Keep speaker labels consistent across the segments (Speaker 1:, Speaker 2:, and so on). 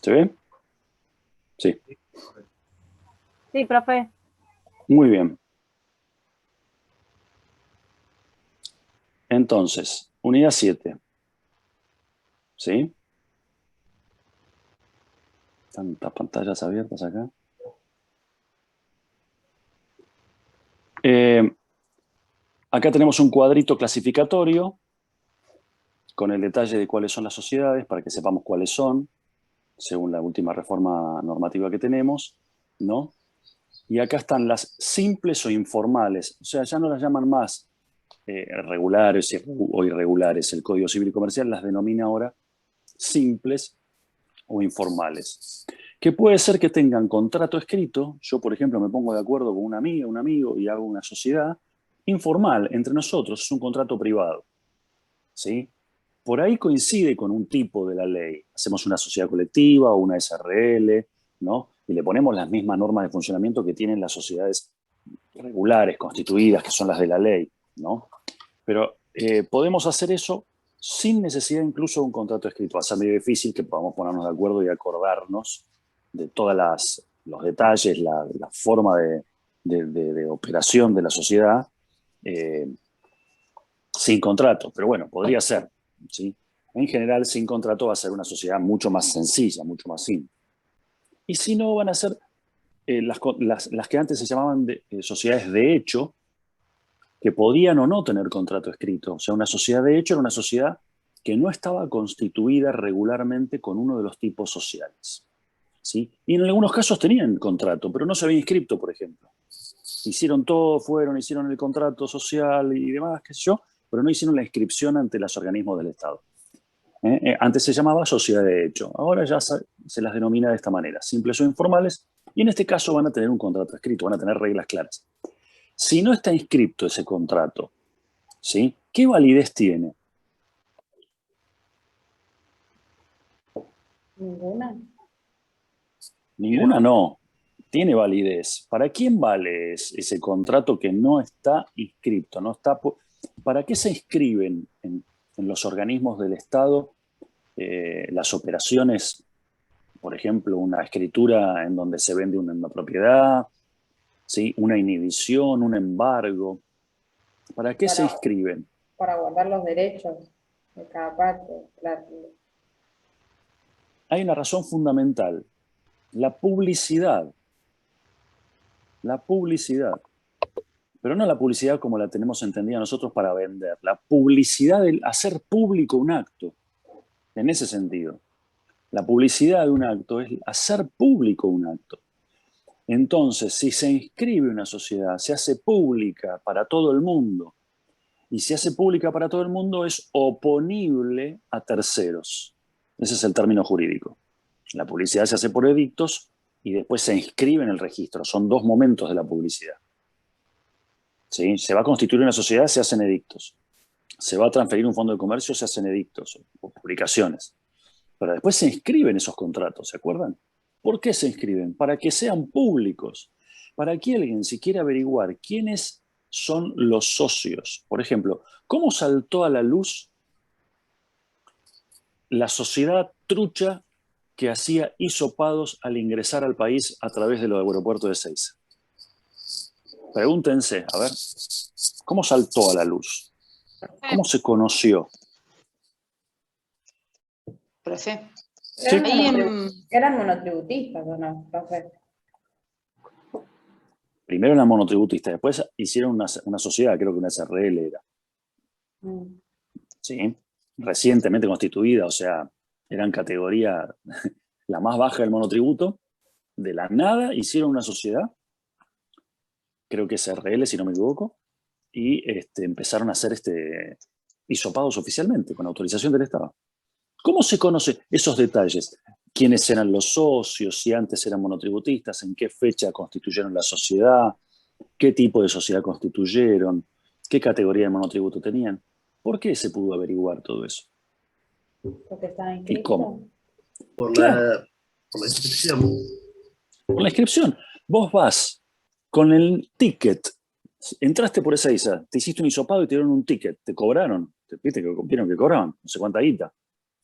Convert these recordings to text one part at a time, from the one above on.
Speaker 1: ¿Se ve? Sí.
Speaker 2: Sí, profe.
Speaker 1: Muy bien. Entonces, unidad 7. ¿Sí? Tantas pantallas abiertas acá. Acá tenemos un cuadrito clasificatorio con el detalle de cuáles son las sociedades para que sepamos cuáles son, según la última reforma normativa que tenemos, ¿no? Y acá están las simples o informales, o sea, ya no las llaman más regulares o irregulares. El Código Civil y Comercial las denomina ahora simples o informales. Que puede ser que tengan contrato escrito. Yo, por ejemplo, me pongo de acuerdo con una amiga, un amigo y hago una sociedad informal entre nosotros, es un contrato privado, ¿sí? Por ahí coincide con un tipo de la ley. Hacemos una sociedad colectiva o una SRL, ¿no? Y le ponemos las mismas normas de funcionamiento que tienen las sociedades regulares, constituidas, que son las de la ley, ¿no? Pero podemos hacer eso sin necesidad incluso de un contrato escrito. Va a ser medio difícil que podamos ponernos de acuerdo y acordarnos de todos los detalles, la forma de operación de la sociedad eh, sin contrato. Pero bueno, podría ser, ¿sí? En general, sin contrato va a ser una sociedad mucho más sencilla, mucho más simple. Y si no, van a ser las que antes se llamaban sociedades de hecho, que podían o no tener contrato escrito. O sea, una sociedad de hecho era una sociedad que no estaba constituida regularmente con uno de los tipos sociales, ¿sí? Y en algunos casos tenían contrato, pero no se había inscrito, por ejemplo. Hicieron todo, hicieron el contrato social y demás, qué sé yo, pero no hicieron la inscripción ante los organismos del Estado. Antes se llamaba sociedad de hecho, ahora ya se las denomina de esta manera, simples o informales, y en este caso van a tener un contrato escrito, van a tener reglas claras. Si no está inscrito ese contrato, ¿sí? ¿Qué validez tiene?
Speaker 3: Ninguna.
Speaker 1: Ninguna no. Tiene validez. ¿Para quién vale ese contrato que no está inscrito? No está ¿Para qué se inscriben en los organismos del Estado las operaciones, por ejemplo, una escritura en donde se vende una propiedad, ¿sí? Una inhibición, un embargo? ¿Para qué se inscriben?
Speaker 3: Para guardar los derechos de cada parte.
Speaker 1: Hay una razón fundamental, la publicidad. La publicidad. Pero no la publicidad como la tenemos entendida nosotros para vender. La publicidad del hacer público un acto, en ese sentido. La publicidad de un acto es hacer público un acto. Entonces, si se inscribe una sociedad, se hace pública para todo el mundo, y se hace pública para todo el mundo, es oponible a terceros. Ese es el término jurídico. La publicidad se hace por edictos y después se inscribe en el registro. Son dos momentos de la publicidad. ¿Sí? Se va a constituir una sociedad, se hacen edictos. Se va a transferir un fondo de comercio, se hacen edictos o publicaciones. Pero después se inscriben esos contratos, ¿se acuerdan? ¿Por qué se inscriben? Para que sean públicos. Para que alguien, si quiere averiguar quiénes son los socios. Por ejemplo, ¿cómo saltó a la luz la sociedad trucha que hacía hisopados al ingresar al país a través de los aeropuertos de Ezeiza? Pregúntense, a ver, ¿cómo saltó a la luz? ¿Cómo se conoció?
Speaker 4: Profe.
Speaker 1: Sí.
Speaker 3: Eran monotributistas, ¿o no, profe?
Speaker 1: Primero eran monotributistas, después hicieron una sociedad, creo que una SRL era. ¿Sí? Recientemente constituida, o sea, eran categoría la más baja del monotributo. De la nada hicieron una sociedad, creo que SRL, si no me equivoco, y empezaron a hacer hisopados oficialmente, con autorización del Estado. ¿Cómo se conocen esos detalles? ¿Quiénes eran los socios? Si antes eran monotributistas, ¿en qué fecha constituyeron la sociedad? ¿Qué tipo de sociedad constituyeron? ¿Qué categoría de monotributo tenían? ¿Por qué se pudo averiguar todo eso?
Speaker 3: Porque estaba
Speaker 1: ¿Y
Speaker 3: inscrito.
Speaker 1: cómo?
Speaker 5: Por
Speaker 1: Claro,
Speaker 5: la inscripción.
Speaker 1: por la inscripción. Vos vas con el ticket, entraste por esa isla, te hiciste un hisopado y te dieron un ticket, te cobraron, viste que vieron que cobraban, no sé cuánta guita,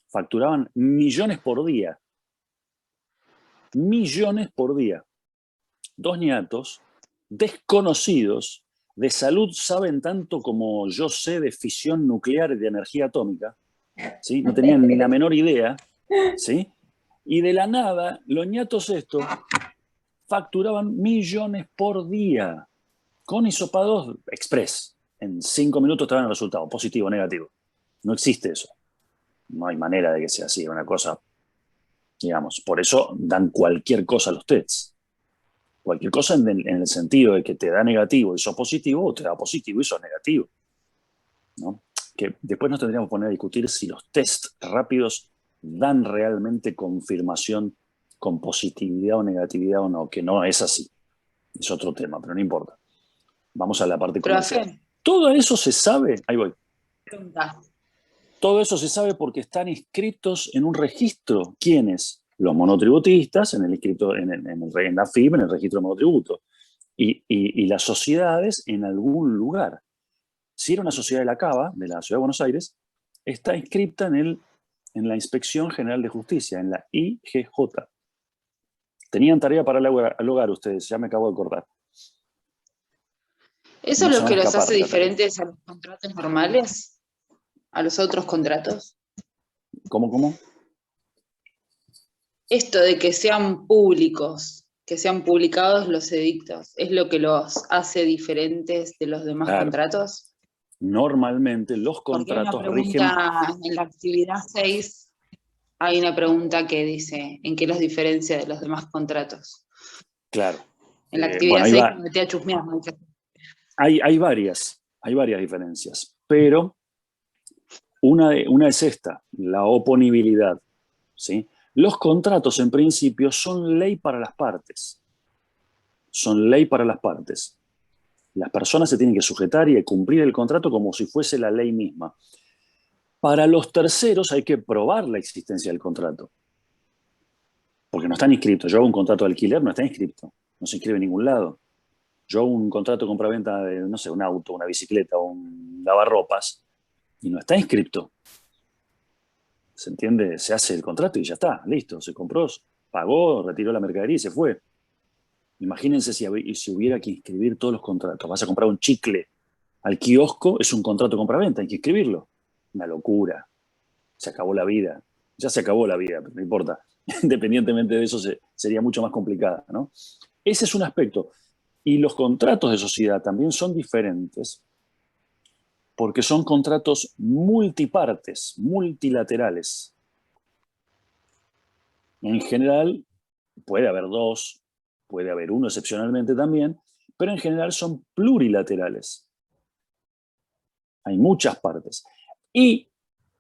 Speaker 1: facturaban millones por día. millones por día. 2 ñatos desconocidos de salud saben tanto como yo sé de fisión nuclear y de energía atómica, ¿sí? No tenían ni la menor idea, ¿sí? Y de la nada, los ñatos estos facturaban millones por día con hisopados express. En 5 minutos te dan el resultado, positivo o negativo. No existe eso. No hay manera de que sea así, una cosa, digamos. Por eso dan cualquier cosa a los tests. Cualquier cosa en el sentido de que te da negativo y sos positivo, o te da positivo y sos negativo, ¿no? Que después nos tendríamos que poner a discutir si los tests rápidos dan realmente confirmación con positividad o negatividad o no, que no es así. Es otro tema, pero no importa. Vamos a la parte comercial.
Speaker 4: Profe,
Speaker 1: Todo eso se sabe, ahí voy.
Speaker 4: pregunta.
Speaker 1: Todo eso se sabe porque están inscritos en un registro. ¿Quiénes? Los monotributistas en la FIB, en el registro de monotributo. Y las sociedades en algún lugar. Si era una sociedad de la Cava, de la Ciudad de Buenos Aires, está inscrita en la Inspección General de Justicia, en la IGJ. Tenían tarea para al hogar ustedes, ya me acabo de acordar.
Speaker 4: ¿Eso
Speaker 1: No
Speaker 4: es
Speaker 1: se
Speaker 4: lo
Speaker 1: van
Speaker 4: que
Speaker 1: a
Speaker 4: los
Speaker 1: escapar
Speaker 4: hace
Speaker 1: de la tarea.
Speaker 4: diferentes a los contratos normales? ¿A los otros contratos?
Speaker 1: ¿Cómo?
Speaker 4: Esto de que sean públicos, que sean publicados los edictos, ¿es lo que los hace diferentes de los demás
Speaker 1: Claro.
Speaker 4: contratos?
Speaker 1: Normalmente los
Speaker 4: Porque hay una
Speaker 1: contratos rigen...
Speaker 4: pregunta en la actividad 6, hay una pregunta que dice, ¿en qué los diferencia de los demás contratos?
Speaker 1: Claro.
Speaker 4: En la actividad
Speaker 1: Bueno, ahí
Speaker 4: 6
Speaker 1: va.
Speaker 4: me metí a chusmear, ¿no?
Speaker 1: Hay varias diferencias, pero una es esta, la oponibilidad, ¿sí? Los contratos en principio son ley para las partes. Son ley para las partes. Las personas se tienen que sujetar y cumplir el contrato como si fuese la ley misma. Para los terceros hay que probar la existencia del contrato. Porque no están inscritos. Yo hago un contrato de alquiler, no está inscrito. No se inscribe en ningún lado. Yo hago un contrato de compra-venta de, no sé, un auto, una bicicleta, un lavarropas, y no está inscrito. ¿Se entiende? Se hace el contrato y ya está, listo. Se compró, pagó, retiró la mercadería y se fue. Imagínense si hubiera que inscribir todos los contratos. Vas a comprar un chicle al kiosco, es un contrato de compra-venta, hay que inscribirlo. Una locura. Se acabó la vida. Ya se acabó la vida, pero no importa. Independientemente de eso, sería mucho más complicada, ¿no? Ese es un aspecto. Y los contratos de sociedad también son diferentes porque son contratos multipartes, multilaterales. En general, puede haber 2, puede haber 1 excepcionalmente también, pero en general son plurilaterales. Hay muchas partes. Y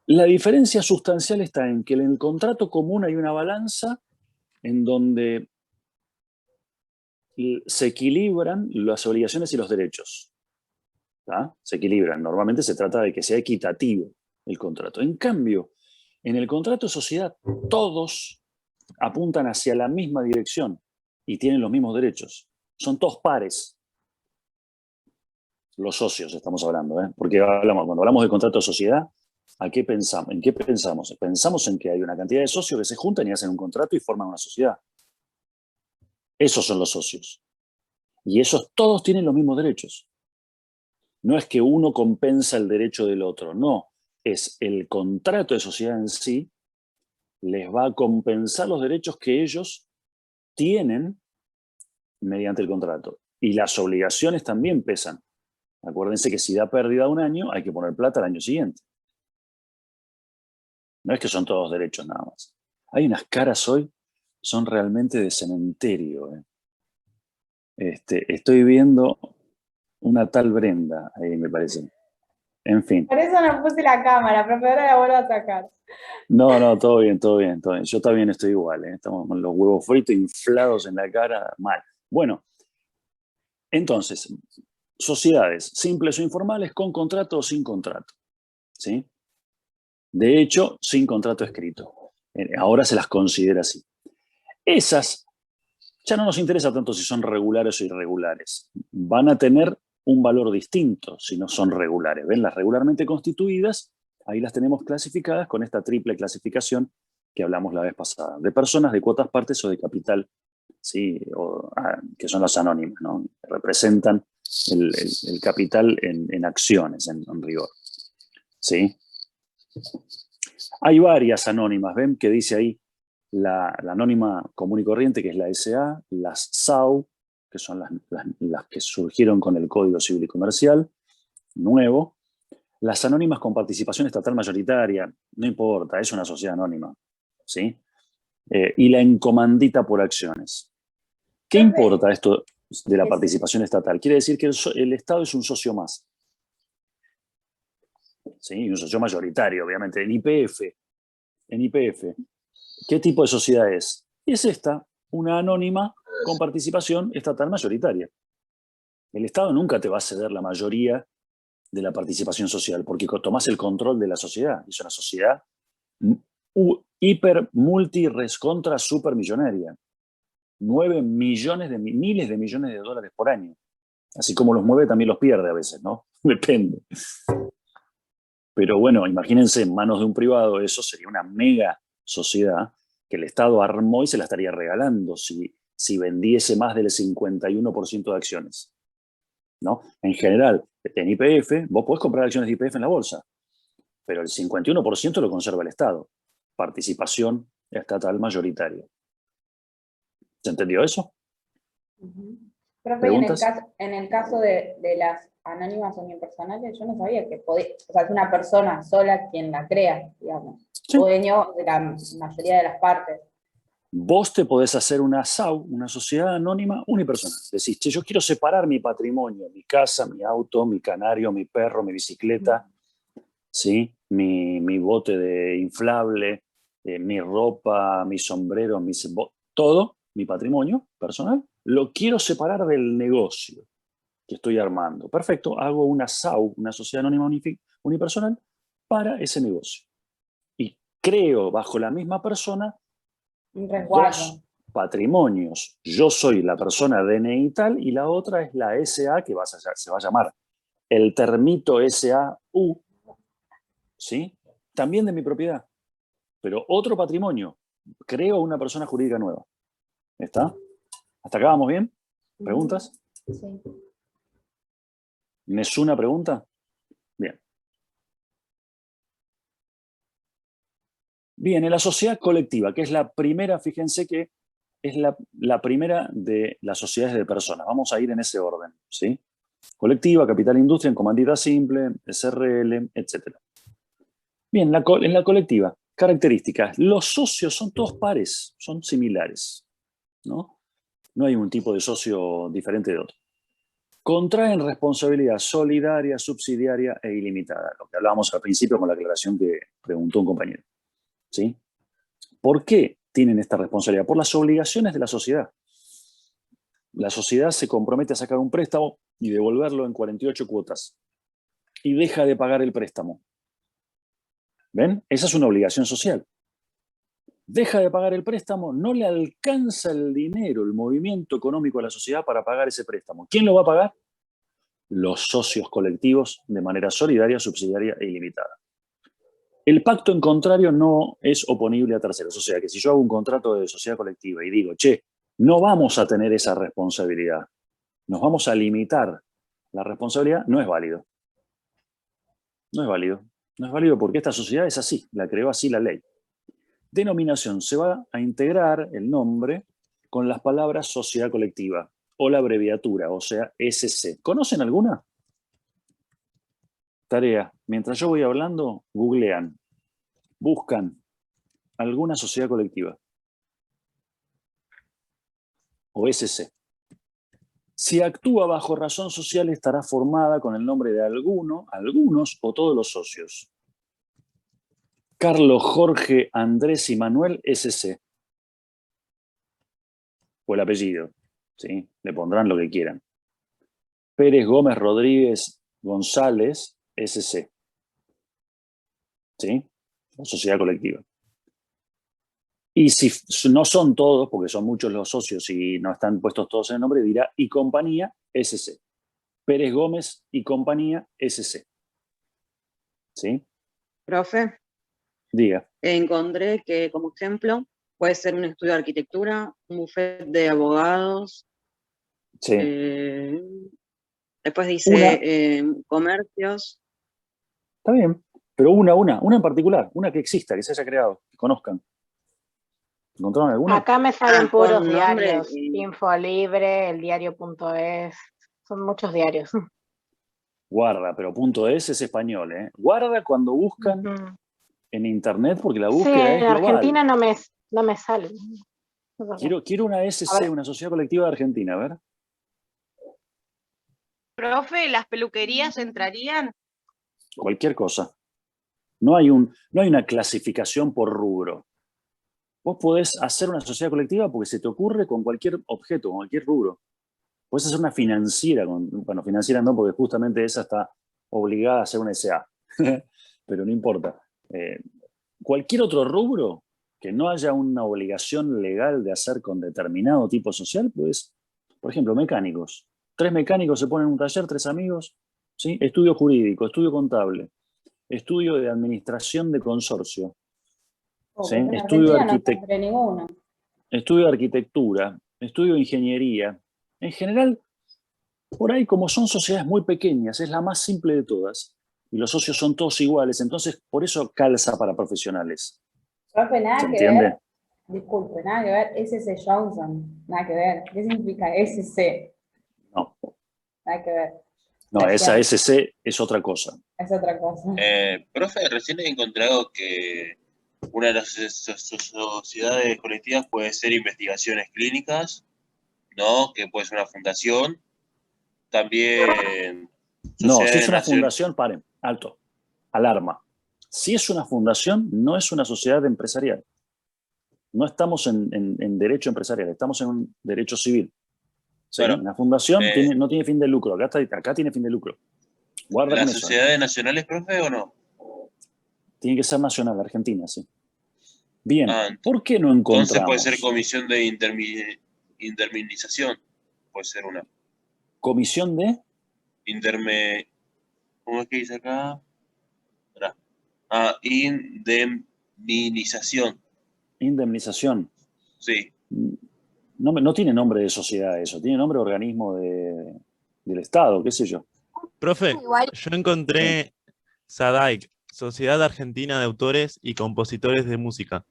Speaker 1: la diferencia sustancial está en que en el contrato común hay una balanza en donde se equilibran las obligaciones y los derechos. ¿tá? Se equilibran. Normalmente se trata de que sea equitativo el contrato. En cambio, en el contrato de sociedad, todos apuntan hacia la misma dirección y tienen los mismos derechos. Son todos pares. Los socios estamos hablando, ¿eh? Porque cuando hablamos de contrato de sociedad, ¿en qué pensamos? Pensamos en que hay una cantidad de socios que se juntan y hacen un contrato y forman una sociedad. Esos son los socios. Y esos todos tienen los mismos derechos. No es que uno compensa el derecho del otro, no. Es el contrato de sociedad en sí les va a compensar los derechos que ellos tienen mediante el contrato. Y las obligaciones también pesan. Acuérdense que si da pérdida un año, hay que poner plata al año siguiente. No es que son todos derechos nada más. Hay unas caras hoy, son realmente de cementerio. Estoy viendo una tal Brenda, ahí me parece. En fin.
Speaker 3: Por eso no puse la cámara, profe, ahora la vuelvo a sacar.
Speaker 1: No, todo bien. Yo también estoy igual, ¿eh? Estamos con los huevos fritos inflados en la cara, mal. Bueno, entonces, sociedades simples o informales con contrato o sin contrato, ¿sí? De hecho, sin contrato escrito. Ahora se las considera así. Esas ya no nos interesa tanto si son regulares o irregulares. Van a tener un valor distinto si no son regulares. ¿Ven? Las regularmente constituidas, ahí las tenemos clasificadas con esta triple clasificación que hablamos la vez pasada, de personas, de cuotas partes o de capital, ¿sí? Que son las anónimas, ¿no? Representan el capital en acciones, en rigor. ¿Sí? Hay varias anónimas, ven que dice ahí la anónima común y corriente, que es la SA, las SAU, que son las que surgieron con el Código Civil y Comercial, nuevo. Las anónimas con participación estatal mayoritaria, no importa, es una sociedad anónima, ¿sí? Y la encomandita por acciones. ¿Qué importa esto de la participación estatal? Quiere decir que el Estado es un socio más. ¿Sí? Un socio mayoritario, obviamente. En YPF, ¿qué tipo de sociedad es? Es esta, una anónima con participación estatal mayoritaria. El Estado nunca te va a ceder la mayoría de la participación social, porque tomás el control de la sociedad. Es una sociedad hiper, multi, res contra, supermillonaria. 9 millones miles de millones de dólares por año. Así como los mueve, también los pierde a veces, ¿no? Depende. Pero bueno, imagínense, en manos de un privado, eso sería una mega sociedad que el Estado armó y se la estaría regalando si vendiese más del 51% de acciones, ¿no? En general, en YPF, vos podés comprar acciones de YPF en la bolsa, pero el 51% lo conserva el Estado. Participación estatal mayoritaria. ¿Se entendió eso?
Speaker 3: Profe, en el caso de las anónimas unipersonales, yo no sabía que podía, o sea, es una persona sola quien la crea, digamos,
Speaker 1: Sí.
Speaker 3: dueño de la mayoría de las partes.
Speaker 1: Vos te podés hacer una SAU, una sociedad anónima unipersonal. Decís, che, yo quiero separar mi patrimonio, mi casa, mi auto, mi canario, mi perro, mi bicicleta, ¿sí? Mi bote de inflable, mi ropa, mi sombrero, todo mi patrimonio personal, lo quiero separar del negocio que estoy armando. Perfecto, hago una SAU, una sociedad anónima unipersonal, para ese negocio. Y creo bajo la misma persona
Speaker 3: Un resguardo.
Speaker 1: 2 patrimonios. Yo soy la persona DNI tal y la otra es la SA que se va a llamar el termito SAU, ¿sí? También de mi propiedad. Pero otro patrimonio. Creo una persona jurídica nueva. ¿Está? ¿Hasta acá vamos bien? ¿Preguntas?
Speaker 3: Sí.
Speaker 1: ¿Es una pregunta? Bien. Bien, en la sociedad colectiva, que es la primera, fíjense que es la primera de las sociedades de personas. Vamos a ir en ese orden, ¿sí? Colectiva, capital industria, en comandita simple, SRL, etc. Bien, en la colectiva, características. Los socios son todos pares, son similares, ¿no? No hay un tipo de socio diferente de otro. Contraen responsabilidad solidaria, subsidiaria e ilimitada, lo que hablábamos al principio con la aclaración que preguntó un compañero, ¿sí? ¿Por qué tienen esta responsabilidad? Por las obligaciones de la sociedad. La sociedad se compromete a sacar un préstamo y devolverlo en 48 cuotas y deja de pagar el préstamo. ¿Ven? Esa es una obligación social. Deja de pagar el préstamo, no le alcanza el dinero, el movimiento económico de la sociedad para pagar ese préstamo. ¿Quién lo va a pagar? Los socios colectivos de manera solidaria, subsidiaria e ilimitada. El pacto en contrario no es oponible a terceros. O sea que si yo hago un contrato de sociedad colectiva y digo, che, no vamos a tener esa responsabilidad, nos vamos a limitar la responsabilidad, no es válido. No es válido. No es válido porque esta sociedad es así, la creó así la ley. Denominación, se va a integrar el nombre con las palabras sociedad colectiva o la abreviatura, o sea, SC. ¿Conocen alguna? Tarea. Mientras yo voy hablando, googlean, buscan alguna sociedad colectiva o SC. Si actúa bajo razón social, estará formada con el nombre de algunos o todos los socios. Carlos, Jorge, Andrés y Manuel, SC. O el apellido, ¿sí? Le pondrán lo que quieran. Pérez, Gómez, Rodríguez, González, SC. ¿Sí? La sociedad colectiva. Y si no son todos, porque son muchos los socios y no están puestos todos en el nombre, dirá y compañía, SC. Pérez Gómez y compañía, SC. ¿Sí?
Speaker 6: Profe,
Speaker 1: Diga.
Speaker 6: encontré que, como ejemplo, puede ser un estudio de arquitectura, un bufete de abogados,
Speaker 1: Sí.
Speaker 6: después dice comercios.
Speaker 1: Está bien, pero una en particular, una que exista, que se haya creado, que conozcan. ¿Encontraron alguna?
Speaker 2: Acá me salen puros
Speaker 6: con nombre,
Speaker 2: diarios. Infolibre, el diario.es. Son muchos diarios.
Speaker 1: Guarda, pero .es es español, ¿eh? Guarda cuando buscan en internet, porque la
Speaker 2: Sí,
Speaker 1: búsqueda es
Speaker 2: en
Speaker 1: global.
Speaker 2: Argentina no me sale.
Speaker 1: Quiero una SC, una sociedad colectiva de Argentina, a ver.
Speaker 7: Profe, ¿las peluquerías entrarían?
Speaker 1: Cualquier cosa. No hay una clasificación por rubro. Vos podés hacer una sociedad colectiva porque se te ocurre con cualquier objeto, con cualquier rubro. Podés hacer una financiera, bueno, financiera no, porque justamente esa está obligada a hacer una SA. Pero no importa. Cualquier otro rubro que no haya una obligación legal de hacer con determinado tipo social, pues, por ejemplo, mecánicos. 3 mecánicos se ponen en un taller, 3 amigos, ¿sí? Estudio jurídico, estudio contable, estudio de administración de consorcio, ¿sí? Estudio de arquitectura, estudio de ingeniería. En general, por ahí, como son sociedades muy pequeñas, es la más simple de todas, y los socios son todos iguales, entonces por eso calza para profesionales.
Speaker 3: Profe, nada
Speaker 1: ¿Se
Speaker 3: que
Speaker 1: entiende?
Speaker 3: ver, disculpe, nada que ver, SC Johnson, nada que ver. ¿Qué significa SC?
Speaker 1: No.
Speaker 3: Nada que ver.
Speaker 1: No, esa SC es otra cosa.
Speaker 3: Es otra cosa.
Speaker 8: Profe, recién he encontrado que una de las sociedades colectivas puede ser investigaciones clínicas, ¿no? Que puede ser una fundación. También...
Speaker 1: No, si es una fundación, paren, alto, alarma. Si es una fundación, no es una sociedad empresarial. No estamos en derecho empresarial, estamos en un derecho civil. ¿Sí?
Speaker 8: Bueno,
Speaker 1: una fundación no tiene fin de lucro, acá tiene fin de lucro. Guarda
Speaker 8: ¿las
Speaker 1: con eso.
Speaker 8: sociedades nacionales, profe, o no?
Speaker 1: Tiene que ser nacional, Argentina, sí. Bien, ¿por qué no encontramos?
Speaker 8: Entonces puede ser comisión de indemnización, puede ser una.
Speaker 1: ¿Comisión de?
Speaker 8: ¿Cómo es que dice acá? Indemnización.
Speaker 1: Indemnización.
Speaker 8: Sí.
Speaker 1: No tiene nombre de sociedad eso, tiene nombre de organismo del Estado, qué sé yo.
Speaker 9: Profe, yo encontré SADAIC, Sociedad Argentina de Autores y Compositores de Música.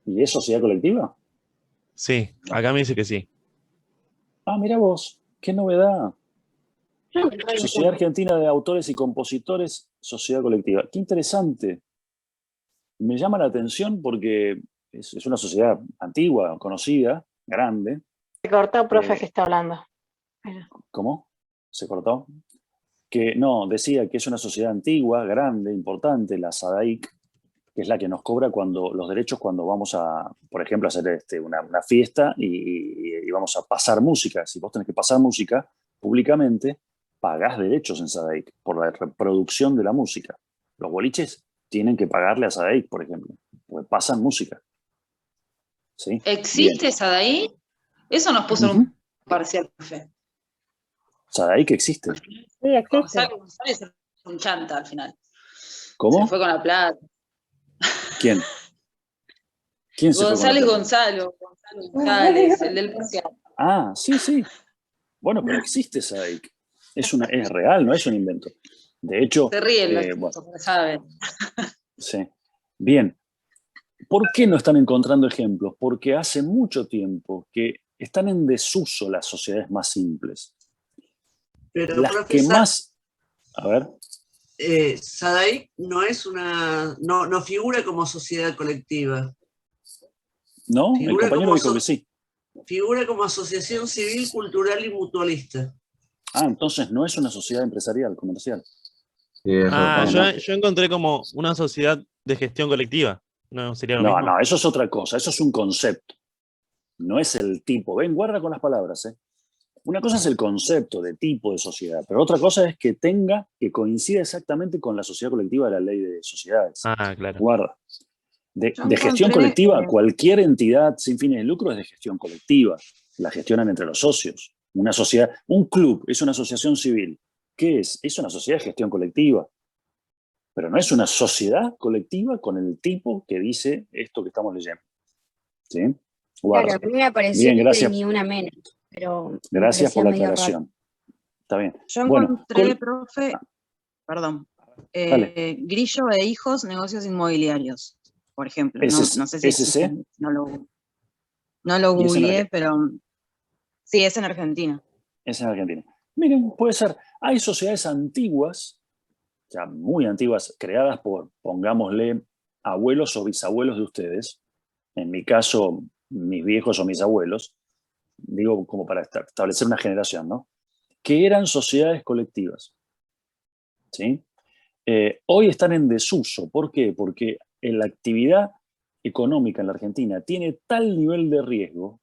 Speaker 1: ¿Y es sociedad colectiva?
Speaker 9: Sí, acá me dice que sí.
Speaker 1: Ah, mira vos, qué novedad. Sociedad Argentina de Autores y Compositores, sociedad colectiva. Qué interesante. Me llama la atención porque es una sociedad antigua, conocida, grande.
Speaker 2: Se cortó, profe, que está hablando.
Speaker 1: ¿Cómo? ¿Se cortó? Que no, decía que es una sociedad antigua, grande, importante, la SADAIC, que es la que nos cobra los derechos cuando vamos a, por ejemplo, hacer una fiesta y vamos a pasar música. Si vos tenés que pasar música públicamente, pagás derechos en SADAIC por la reproducción de la música. Los boliches tienen que pagarle a SADAIC, por ejemplo, porque pasan música. ¿Sí?
Speaker 4: ¿Existe SADAIC? Eso nos puso en un parcial, profe.
Speaker 1: SADAIC existe.
Speaker 2: Sí, existe.
Speaker 4: González es un chanta al final.
Speaker 1: ¿Cómo?
Speaker 4: Se fue con la plata.
Speaker 1: ¿Quién? ¿Quién se
Speaker 4: González
Speaker 1: fue con la plata?
Speaker 4: González, el del parcial.
Speaker 1: Ah, sí. Bueno, pero existe SADAIC. Es real, no es un invento. De hecho...
Speaker 4: Se ríen los chicos, saben.
Speaker 1: Sí. Bien. ¿Por qué no están encontrando ejemplos? Porque hace mucho tiempo que están en desuso las sociedades más simples.
Speaker 5: Pero,
Speaker 1: las que más... A ver.
Speaker 5: SADAIC no es no figura como sociedad colectiva.
Speaker 1: ¿No?
Speaker 5: Figura
Speaker 1: el compañero dijo que sí.
Speaker 5: Figura como asociación civil, cultural y mutualista.
Speaker 1: Ah, entonces no es una sociedad empresarial, comercial.
Speaker 10: Sí, eso
Speaker 9: yo encontré como una sociedad de gestión colectiva. No sería lo mismo.
Speaker 1: No, eso es otra cosa, eso es un concepto. No es el tipo. Ven, guarda con las palabras, ¿eh? Una cosa es el concepto de tipo de sociedad, pero otra cosa es que coincida exactamente con la sociedad colectiva de la ley de sociedades.
Speaker 9: Ah, claro.
Speaker 1: Guarda. De gestión colectiva, cualquier entidad sin fines de lucro es de gestión colectiva. La gestionan entre los socios. Una sociedad, un club es una asociación civil. ¿Qué es? Es una sociedad de gestión colectiva. Pero no es una sociedad colectiva con el tipo que dice esto que estamos leyendo. ¿Sí?
Speaker 11: Claro, a mí me pareció
Speaker 1: Bien,
Speaker 11: que
Speaker 1: gracias.
Speaker 11: ni una menos, pero
Speaker 1: Gracias por la
Speaker 11: medio raro.
Speaker 1: aclaración. Está bien.
Speaker 6: Yo
Speaker 1: Bueno,
Speaker 6: encontré, profe, perdón,
Speaker 1: dale.
Speaker 6: Grillo e Hijos, negocios inmobiliarios, por ejemplo. No sé si
Speaker 1: ¿SC?
Speaker 6: existen, no lo googleé, pero sí, es en Argentina.
Speaker 1: Es en Argentina. Miren, puede ser. Hay sociedades antiguas, ya muy antiguas, creadas por, pongámosle, abuelos o bisabuelos de ustedes. En mi caso, mis viejos o mis abuelos. Digo, como para establecer una generación, ¿no? Que eran sociedades colectivas. ¿Sí? Hoy están en desuso. ¿Por qué? Porque la actividad económica en la Argentina tiene tal nivel de riesgo,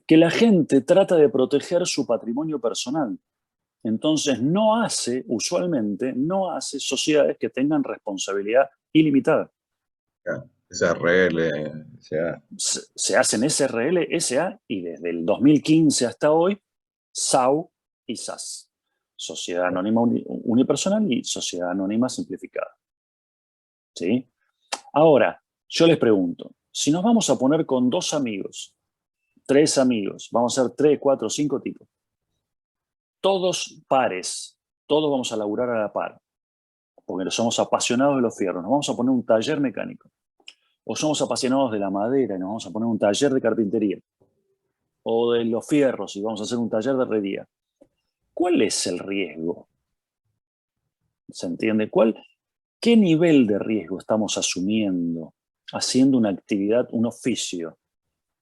Speaker 1: que la gente trata de proteger su patrimonio personal. Entonces usualmente no hace sociedades que tengan responsabilidad ilimitada.
Speaker 10: SRL, SA.
Speaker 1: Se hacen SRL, SA y desde el 2015 hasta hoy, SAU y SAS. Sociedad Anónima Unipersonal y Sociedad Anónima Simplificada. ¿Sí? Ahora, yo les pregunto, si nos vamos a poner con 2 amigos, 3 amigos, vamos a ser 3, 4, 5 tipos, todos pares, todos vamos a laburar a la par, porque somos apasionados de los fierros, nos vamos a poner un taller mecánico, o somos apasionados de la madera y nos vamos a poner un taller de carpintería, o de los fierros y vamos a hacer un taller de herrería. ¿Cuál es el riesgo? ¿Se entiende? ¿Qué nivel de riesgo estamos asumiendo haciendo una actividad, un oficio?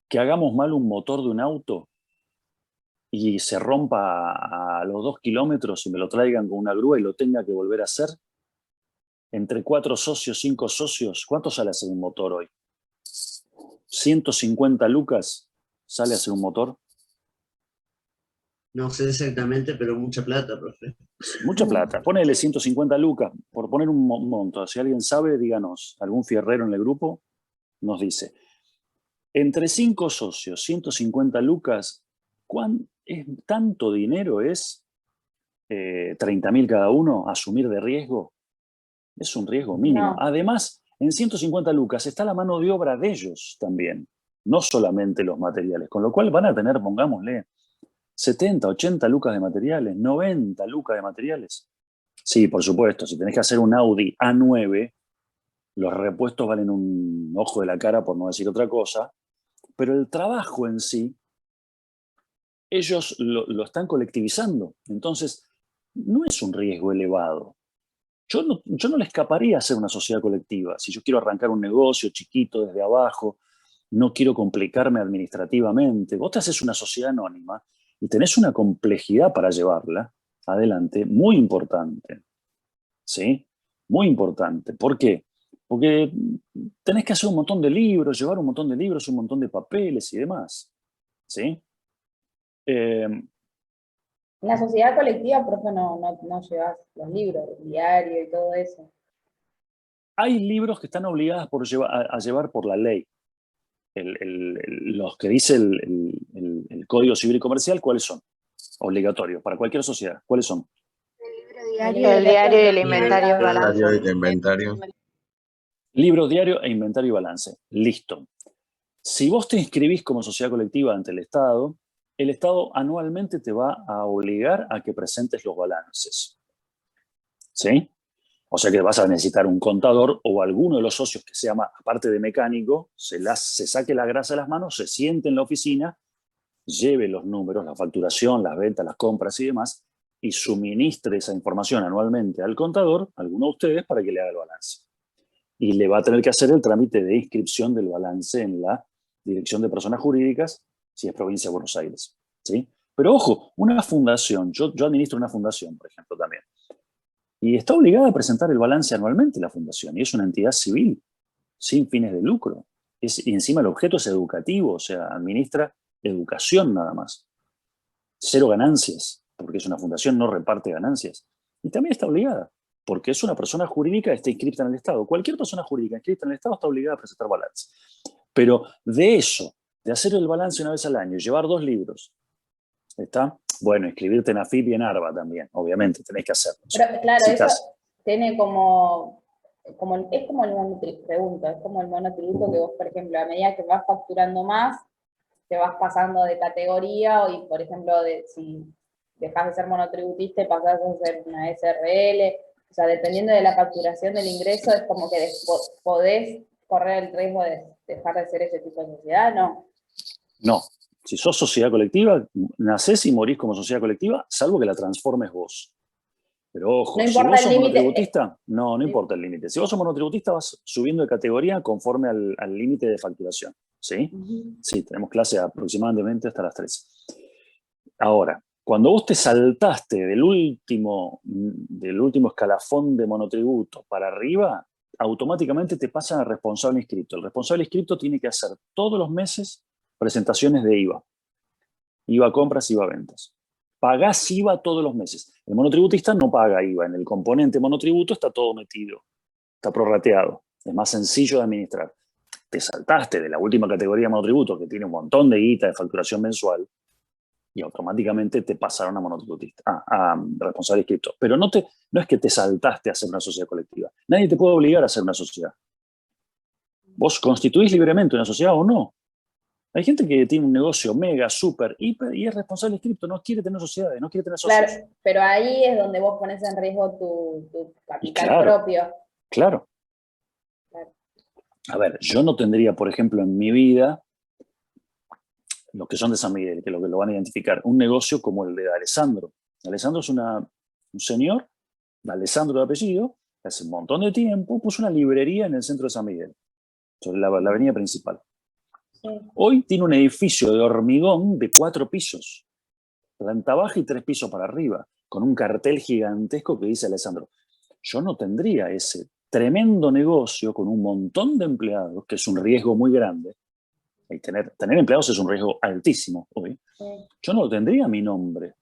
Speaker 1: Que hagamos mal un motor de un auto y se rompa a los 2 kilómetros y me lo traigan con una grúa y lo tenga que volver a hacer. Entre 4 socios, 5 socios, ¿cuánto sale a hacer un motor hoy? 150 lucas sale a hacer un motor.
Speaker 5: No sé exactamente, pero mucha plata, profe.
Speaker 1: Mucha plata. Ponele 150 lucas, por poner un monto. Si alguien sabe, díganos. Algún fierrero en el grupo nos dice. Entre 5 socios, 150 lucas, ¿tanto dinero es 30.000 cada uno asumir de riesgo? Es un riesgo mínimo.
Speaker 3: No.
Speaker 1: Además, en 150 lucas está la mano de obra de ellos también, no solamente los materiales, con lo cual van a tener, pongámosle, 70, 80 lucas de materiales, 90 lucas de materiales. Sí, por supuesto, si tenés que hacer un Audi A9, los repuestos valen un ojo de la cara, por no decir otra cosa, pero el trabajo en sí, ellos lo están colectivizando. Entonces, no es un riesgo elevado. Yo no le escaparía a hacer una sociedad colectiva. Si yo quiero arrancar un negocio chiquito desde abajo, no quiero complicarme administrativamente. Vos te haces una sociedad anónima y tenés una complejidad para llevarla adelante muy importante. ¿Sí? Muy importante. ¿Por qué? Porque tenés que hacer un montón de libros, llevar un montón de libros, un montón de papeles y demás. ¿Sí?
Speaker 3: En la sociedad colectiva, profe, no llevas los libros, el diario y todo eso.
Speaker 1: Hay libros que están obligadas a llevar por la ley. Los que dice el Código Civil y Comercial, ¿cuáles son? Obligatorios para cualquier sociedad. ¿Cuáles son?
Speaker 2: El diario y el inventario y balance.
Speaker 10: Diario de inventario.
Speaker 1: Libro, diario e inventario y balance. Listo. Si vos te inscribís como sociedad colectiva ante el Estado anualmente te va a obligar a que presentes los balances. ¿Sí? O sea que vas a necesitar un contador o alguno de los socios que sea, aparte de mecánico, se saque la grasa de las manos, se siente en la oficina, lleve los números, la facturación, las ventas, las compras y demás, y suministre esa información anualmente al contador, a alguno de ustedes, para que le haga el balance. Y le va a tener que hacer el trámite de inscripción del balance en la Dirección de Personas Jurídicas, si es provincia de Buenos Aires. ¿Sí? Pero ojo, una fundación, yo administro una fundación, por ejemplo, también. Y está obligada a presentar el balance anualmente la fundación, y es una entidad civil, sin fines de lucro. Y encima el objeto es educativo, o sea, administra educación nada más. 0 ganancias, porque es una fundación, no reparte ganancias. Y también está obligada, porque es una persona jurídica, está inscrita en el Estado. Cualquier persona jurídica inscrita en el Estado está obligada a presentar balance. Pero de eso, de hacer el balance una vez al año, llevar 2 libros, ¿Está? Bueno, inscribirte en AFIP y en ARBA también, obviamente, tenés que hacerlo.
Speaker 3: Pero claro,
Speaker 1: Si
Speaker 3: eso
Speaker 1: estás-
Speaker 3: tiene como es como el monotributo, pregunto, es como el monotributo que vos, por ejemplo, a medida que vas facturando más, te vas pasando de categoría, y por ejemplo, si dejas de ser monotributista y pasás a ser una SRL, o sea, dependiendo de la facturación del ingreso, es como que podés correr el riesgo de dejar de ser ese tipo de sociedad, ¿no?
Speaker 1: No. Si sos sociedad colectiva, nacés y morís como sociedad colectiva, salvo que la transformes vos. Pero ojo,
Speaker 3: No
Speaker 1: si
Speaker 3: importa
Speaker 1: vos
Speaker 3: el
Speaker 1: sos
Speaker 3: límite.
Speaker 1: monotributista, no importa el límite. Si vos sos monotributista, vas subiendo de categoría conforme al límite de facturación. ¿Sí? Sí, tenemos clase aproximadamente hasta las 13. Ahora, cuando vos te saltaste del último escalafón de monotributo para arriba, automáticamente te pasan a responsable inscripto. El responsable inscripto tiene que hacer todos los meses presentaciones de IVA. IVA compras, IVA ventas. Pagás IVA todos los meses. El monotributista no paga IVA. En el componente monotributo está todo metido. Está prorrateado. Es más sencillo de administrar. Te saltaste de la última categoría de monotributo, que tiene un montón de guita de facturación mensual, y automáticamente te pasaron a monotributista, a responsable inscripto. Pero no es que te saltaste a ser una sociedad colectiva. Nadie te puede obligar a ser una sociedad. Vos constituís libremente una sociedad o no. Hay gente que tiene un negocio mega, súper, hiper, y es responsable inscripto, no quiere tener sociedades, no quiere tener socios.
Speaker 3: Claro, pero ahí es donde vos pones en riesgo tu capital propio.
Speaker 1: Claro. A ver, yo no tendría, por ejemplo, en mi vida, los que son de San Miguel, que lo van a identificar, un negocio como el de Alessandro. Alessandro es un señor, Alessandro de apellido, que hace un montón de tiempo puso una librería en el centro de San Miguel, sobre la avenida principal. Sí. Hoy tiene un edificio de hormigón de 4 pisos, planta baja y 3 pisos para arriba, con un cartel gigantesco que dice Alessandro. Yo no tendría ese tremendo negocio con un montón de empleados, que es un riesgo muy grande. Y tener empleados es un riesgo altísimo hoy. Sí. Yo no lo tendría a mi nombre.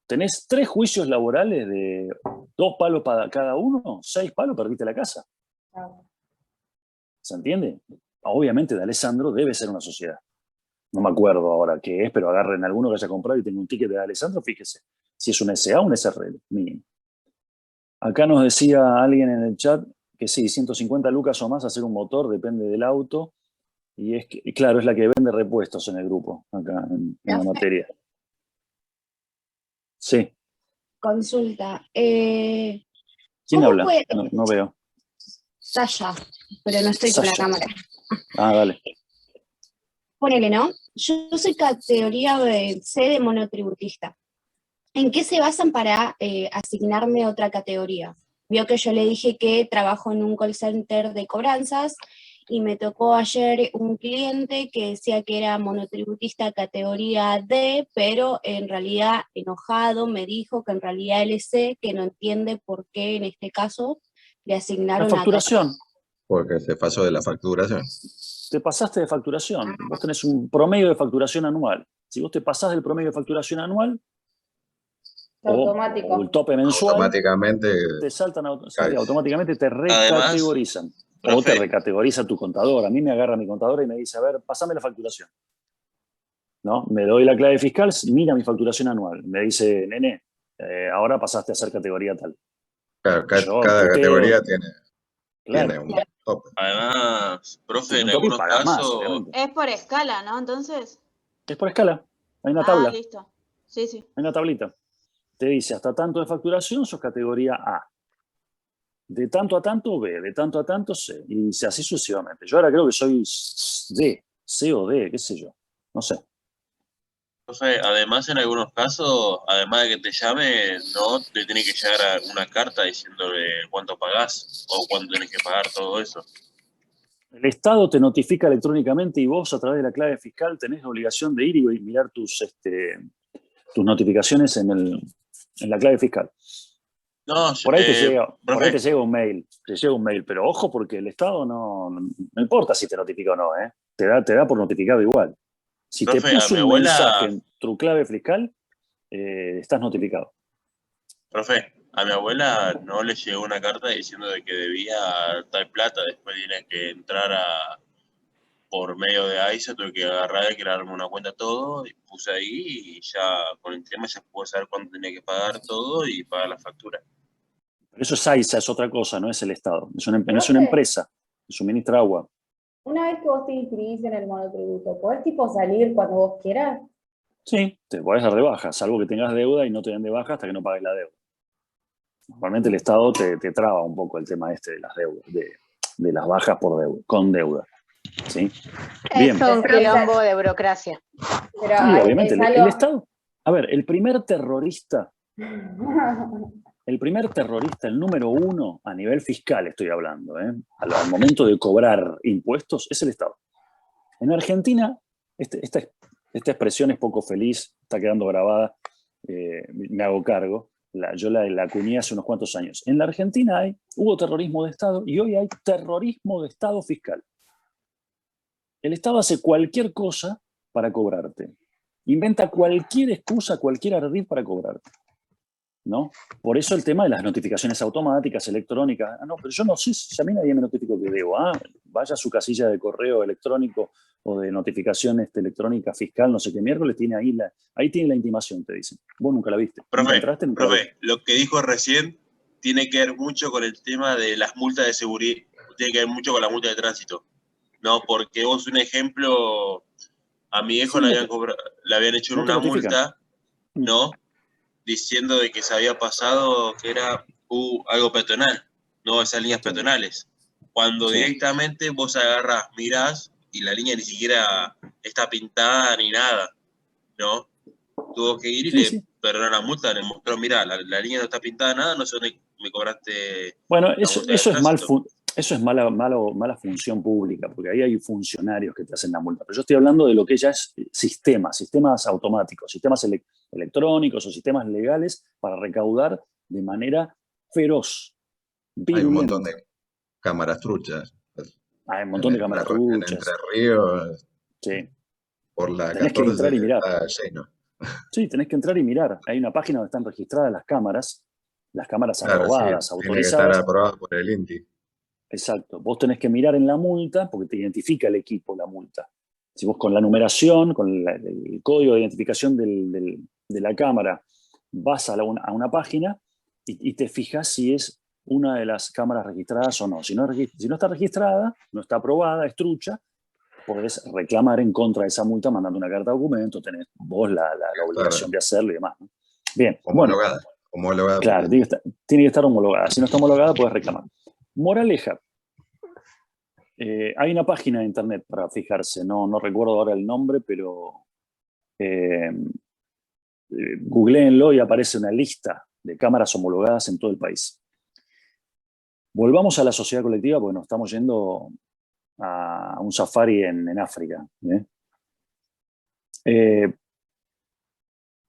Speaker 1: Tenés 3 juicios laborales de 2 palos para cada uno, 6 palos, perdiste la casa. ¿Se entiende? Obviamente de Alessandro debe ser una sociedad. No me acuerdo ahora qué es, pero agarren alguno que haya comprado y tenga un ticket de Alessandro, fíjese. Si es un SA o un SRL, mínimo. Acá nos decía alguien en el chat que sí, 150 lucas o más hacer un motor, depende del auto. Y es que, claro, es la que vende repuestos en el grupo, acá en la materia. Sí.
Speaker 11: Consulta.
Speaker 1: ¿Quién habla? No veo.
Speaker 11: Sasha, pero no estoy con la cámara.
Speaker 1: Ah, dale.
Speaker 11: Ponele, ¿no? Yo soy categoría C de monotributista. ¿En qué se basan para asignarme otra categoría? Vio que yo le dije que trabajo en un call center de cobranzas y me tocó ayer un cliente que decía que era monotributista categoría D, pero en realidad enojado me dijo que en realidad él es C, que no entiende por qué en este caso le asignaron
Speaker 1: la facturación.
Speaker 10: Porque se pasó de la facturación.
Speaker 1: Te pasaste de facturación. Vos tenés un promedio de facturación anual. Si vos te pasás del promedio de facturación anual,
Speaker 3: automático.
Speaker 1: O el tope mensual,
Speaker 10: automáticamente
Speaker 1: te saltan, automáticamente te recategorizan.
Speaker 8: Además,
Speaker 1: o te recategoriza tu contador. A mí me agarra mi contador y me dice, a ver, pasame la facturación. ¿No? Me doy la clave fiscal, mira mi facturación anual. Me dice, nene, ahora pasaste a ser categoría tal.
Speaker 10: Claro, cada categoría tiene un tope.
Speaker 8: Además, profe, en algunos casos...
Speaker 7: Es por escala, ¿no? Entonces...
Speaker 1: Es por escala. Hay una tabla.
Speaker 7: Listo. Sí, sí.
Speaker 1: Hay una tablita. Te dice, hasta tanto de facturación sos categoría A. De tanto a tanto B, de tanto a tanto C. Y así sucesivamente. Yo ahora creo que soy D, C o D, qué sé yo. No sé.
Speaker 8: Profe, además en algunos casos, además de que te llame, no te tiene que llegar una carta diciéndole cuánto pagás o cuánto tenés que pagar, todo eso.
Speaker 1: El Estado te notifica electrónicamente y vos a través de la clave fiscal tenés la obligación de ir y mirar tus notificaciones en la clave fiscal.
Speaker 8: No,
Speaker 1: por ahí te llega un mail, pero ojo porque el Estado no importa si te notifica o no, te da por notificado igual. Si
Speaker 8: profe,
Speaker 1: te puso un mensaje en tu clave fiscal, estás notificado.
Speaker 8: Profe, a mi abuela no le llegó una carta diciendo de que debía tal plata, después tiene que entrar por medio de ISA tuve que agarrar y crearme una cuenta todo, y puse ahí y ya con el tema ya pude saber cuánto tenía que pagar todo y pagar la factura.
Speaker 1: Pero eso es AISA, es otra cosa, no es el Estado. No es una empresa que suministra agua.
Speaker 3: Una vez que vos te inscribís en el monotributo, ¿podés tipo salir cuando vos quieras?
Speaker 1: Sí, te podés dar de baja, salvo que tengas deuda y no te den de baja hasta que no pagues la deuda. Normalmente el Estado te traba un poco el tema este de las deudas, de las bajas por deuda, con deuda. ¿Sí? Bien.
Speaker 2: Es un quilombo de burocracia.
Speaker 3: Pero
Speaker 1: Sí, obviamente.
Speaker 3: es algo...
Speaker 1: El Estado... A ver, el primer terrorista, el número 1 a nivel fiscal, estoy hablando, al momento de cobrar impuestos, es el Estado. En Argentina, esta expresión es poco feliz, está quedando grabada, me hago cargo. Yo la acuñé hace unos cuantos años. En la Argentina hubo terrorismo de Estado y hoy hay terrorismo de Estado fiscal. El Estado hace cualquier cosa para cobrarte. Inventa cualquier excusa, cualquier ardid para cobrarte, ¿no? Por eso el tema de las notificaciones automáticas, electrónicas. No, pero yo no sé si a mí nadie me notificó que debo. Vaya a su casilla de correo electrónico o de notificación electrónica fiscal, no sé qué miércoles, tiene ahí tiene la intimación, te dicen. Vos nunca la viste.
Speaker 8: Profe, lo que dijo recién tiene que ver mucho con el tema de las multas de seguridad, tiene que ver mucho con la multa de tránsito, ¿no? Porque vos, un ejemplo, a mi hijo le habían hecho una multa, ¿no? Diciendo de que se había pasado que era algo peatonal, no esas líneas peatonales. Cuando directamente vos agarrás, mirás, y la línea ni siquiera está pintada ni nada, ¿no? Tuvo que ir y le perdonaron la multa, le mostró, mirá, la línea no está pintada nada, no sé dónde me cobraste.
Speaker 1: Bueno, eso es mala función pública, porque ahí hay funcionarios que te hacen la multa. Pero yo estoy hablando de lo que ya es sistemas automáticos, sistemas electrónicos o sistemas legales para recaudar de manera feroz.
Speaker 10: Hay un montón de cámaras truchas.
Speaker 1: Hay un montón de cámaras truchas.
Speaker 10: En Entre Ríos,
Speaker 1: sí.
Speaker 10: Por la
Speaker 1: tenés
Speaker 10: 14
Speaker 1: que entrar y mirar.
Speaker 10: Está lleno.
Speaker 1: Sí, tenés que entrar y mirar. Hay una página donde están registradas las cámaras
Speaker 10: Claro,
Speaker 1: aprobadas,
Speaker 10: sí,
Speaker 1: autorizadas.
Speaker 10: tiene que estar aprobado por el INTI.
Speaker 1: Exacto. Vos tenés que mirar en la multa, porque te identifica el equipo la multa. Si vos con la numeración, con el código de identificación de la cámara, vas a una página y te fijas si es una de las cámaras registradas o no. Si no está registrada, no está aprobada, es trucha, podés reclamar en contra de esa multa mandando una carta de documento, tenés vos la obligación de hacerlo y demás, ¿no? Bien.
Speaker 10: Homologada.
Speaker 1: Claro, tiene que estar homologada. Si no está homologada, puedes reclamar. Moraleja. Hay una página de internet para fijarse, no recuerdo ahora el nombre, pero googleenlo y aparece una lista de cámaras homologadas en todo el país. Volvamos a la sociedad colectiva porque nos estamos yendo a un safari en África.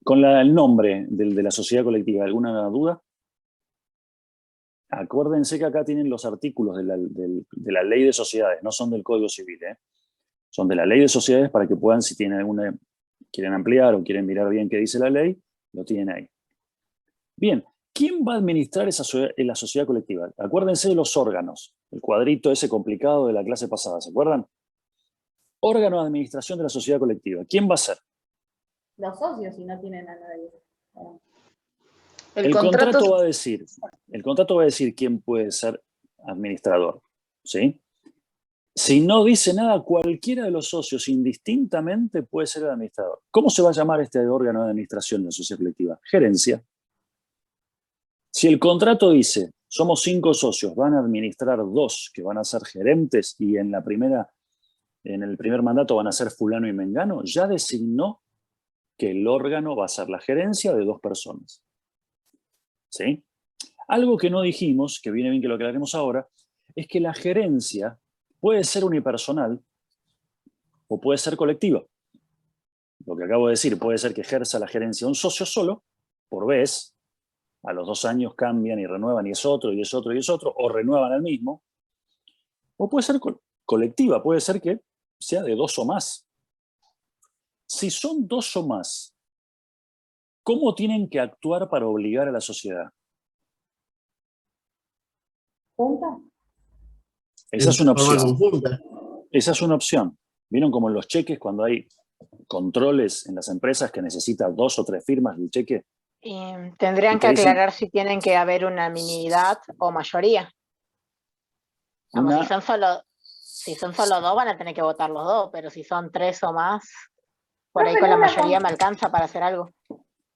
Speaker 1: Con el nombre de la sociedad colectiva, ¿alguna duda? Acuérdense que acá tienen los artículos de la ley de sociedades, no son del Código Civil, son de la ley de sociedades para que puedan, si tienen quieren ampliar o quieren mirar bien qué dice la ley, lo tienen ahí. Bien, ¿quién va a administrar la sociedad colectiva? Acuérdense de los órganos, el cuadrito ese complicado de la clase pasada, ¿se acuerdan? Órgano de administración de la sociedad colectiva, ¿quién va a ser?
Speaker 3: Los socios, si no tienen a nadie.
Speaker 1: El contrato va a decir quién puede ser administrador, ¿sí? Si no dice nada, cualquiera de los socios indistintamente puede ser el administrador. ¿Cómo se va a llamar este órgano de administración de la sociedad colectiva? Gerencia. Si el contrato dice, somos 5 socios, van a administrar 2 que van a ser gerentes y en el primer mandato van a ser fulano y mengano, ya designó que el órgano va a ser la gerencia de 2 personas. ¿Sí? Algo que no dijimos, que viene bien que lo aclaremos ahora, es que la gerencia puede ser unipersonal o puede ser colectiva. Lo que acabo de decir, puede ser que ejerza la gerencia un socio solo, por vez, a los 2 años cambian y renuevan y es otro, y es otro, y es otro, o renuevan al mismo. O puede ser colectiva, puede ser que sea de 2 o más. Si son 2 o más, ¿cómo tienen que actuar para obligar a la sociedad?
Speaker 3: ¿Junta?
Speaker 1: Esa es una opción. Esa es una opción. ¿Vieron como en los cheques cuando hay controles en las empresas que necesitan 2 o 3 firmas del cheque?
Speaker 2: Y tendrían
Speaker 1: ¿Y
Speaker 2: que
Speaker 1: qué dicen?
Speaker 2: aclarar si tienen que haber unanimidad o mayoría. Como
Speaker 1: Una,
Speaker 2: si son solo 2, van a tener que votar los 2, pero si son 3 o más, por ahí
Speaker 3: Profe,
Speaker 2: con la
Speaker 3: no una
Speaker 2: mayoría me alcanza para hacer algo.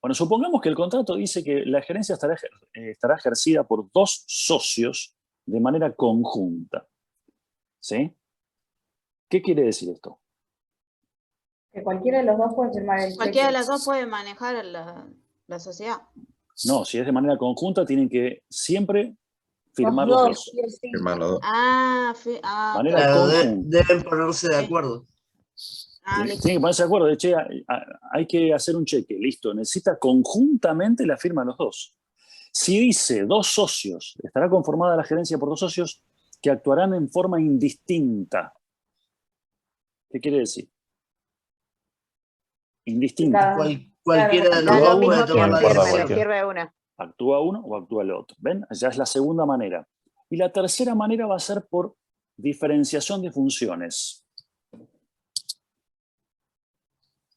Speaker 1: bueno, supongamos que el contrato dice que la gerencia estará ejercida por 2 socios de manera conjunta. ¿Sí? ¿Qué quiere decir esto?
Speaker 3: Que cualquiera de los dos puede firmar el
Speaker 7: Cualquiera de
Speaker 3: cheque.
Speaker 7: las dos puede manejar la sociedad.
Speaker 1: No, si es de manera conjunta, tienen que siempre firmar
Speaker 11: Los
Speaker 1: los
Speaker 11: dos,
Speaker 1: dos.
Speaker 11: sí o sí.
Speaker 10: Firman los dos.
Speaker 1: Manera
Speaker 5: Claro,
Speaker 1: conjunta.
Speaker 5: deben ponerse de acuerdo.
Speaker 1: Tienen que ponerse de acuerdo. De, che, hay que hacer un cheque. Listo. Necesita conjuntamente la firma de los dos. Si dice 2 socios, estará conformada la gerencia por 2 socios que actuarán en forma indistinta. ¿Qué quiere decir? Indistinta.
Speaker 5: Cualquiera de los
Speaker 2: Da lo
Speaker 5: dos
Speaker 2: mismo
Speaker 5: puede tomar
Speaker 2: quién
Speaker 5: la
Speaker 2: firme, le
Speaker 5: decisión.
Speaker 2: sirve una.
Speaker 1: Actúa uno o actúa el otro. ¿Ven? Ya es la segunda manera. Y la tercera manera va a ser por diferenciación de funciones.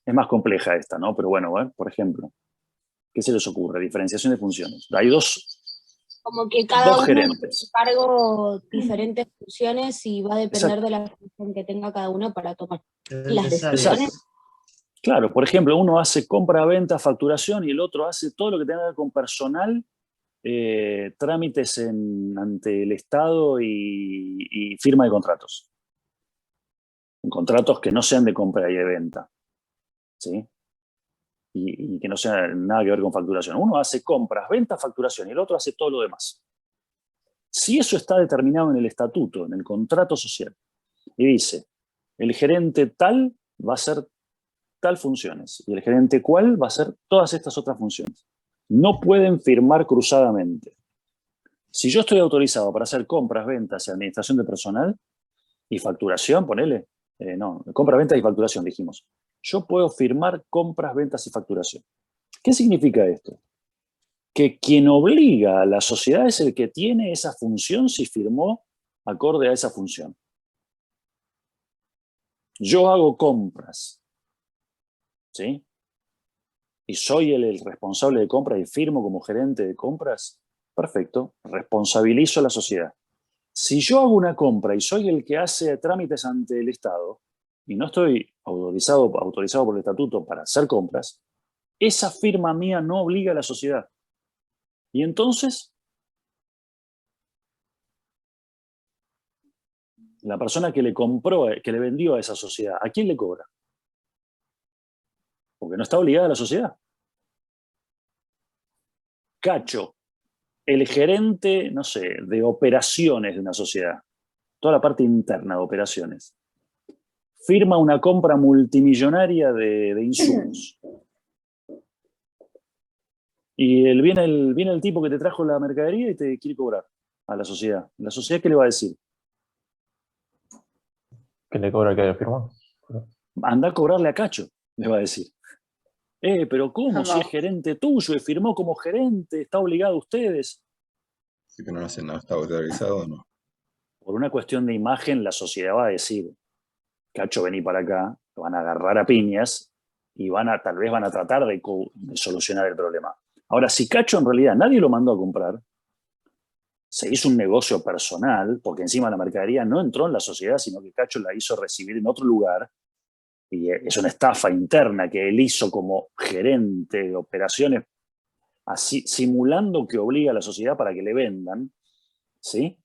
Speaker 1: Es más compleja esta, ¿no? Pero bueno, por ejemplo, ¿qué se les ocurre? Diferenciación de funciones. Hay
Speaker 11: Como que cada
Speaker 1: dos
Speaker 11: uno
Speaker 1: gerentes.
Speaker 11: tiene a cargo diferentes funciones y va a depender
Speaker 1: Exacto.
Speaker 11: de la función que tenga cada uno para tomar las
Speaker 1: Exacto.
Speaker 11: decisiones.
Speaker 1: Claro, por ejemplo, uno hace compra, venta, facturación y el otro hace todo lo que tenga que ver con personal, trámites ante el Estado y firma de contratos. Contratos que no sean de compra y de venta. ¿Sí? Y que no sean nada que ver con facturación. Uno hace compras, ventas, facturación y el otro hace todo lo demás. Si eso está determinado en el estatuto, en el contrato social, y dice, el gerente tal va a hacer tal funciones y el gerente cual va a hacer todas estas otras funciones. No pueden firmar cruzadamente. Si yo estoy autorizado para hacer compras, ventas y administración de personal y facturación, ponele, compras, ventas y facturación dijimos. Yo puedo firmar compras, ventas y facturación. ¿Qué significa esto? Que quien obliga a la sociedad es el que tiene esa función si firmó acorde a esa función. Yo hago compras, ¿sí? Y soy el responsable de compras y firmo como gerente de compras, perfecto, responsabilizo a la sociedad. Si yo hago una compra y soy el que hace trámites ante el Estado y no estoy autorizado por el estatuto para hacer compras, esa firma mía no obliga a la sociedad. Y entonces, la persona que le compró, que le vendió a esa sociedad, ¿a quién le cobra? Porque no está obligada a la sociedad. Cacho, el gerente, no sé, de operaciones de una sociedad, toda la parte interna de operaciones, firma una compra multimillonaria de insumos. Y viene el tipo que te trajo la mercadería y te quiere cobrar a la sociedad. ¿La sociedad qué le va a decir?
Speaker 12: ¿Que le cobra el que haya firmado?
Speaker 1: Anda a cobrarle a Cacho, le va a decir. Pero ¿cómo?
Speaker 10: No.
Speaker 1: Si es gerente tuyo y firmó como gerente, está obligado a ustedes.
Speaker 10: Si que no está autorizado, no.
Speaker 1: Por una cuestión de imagen, la sociedad va a decir, Cacho, vení para acá, lo van a agarrar a piñas y tal vez van a tratar de solucionar el problema. Ahora, si Cacho en realidad nadie lo mandó a comprar, se hizo un negocio personal, porque encima la mercadería no entró en la sociedad, sino que Cacho la hizo recibir en otro lugar, y es una estafa interna que él hizo como gerente de operaciones, así, simulando que obliga a la sociedad para que le vendan, ¿sí?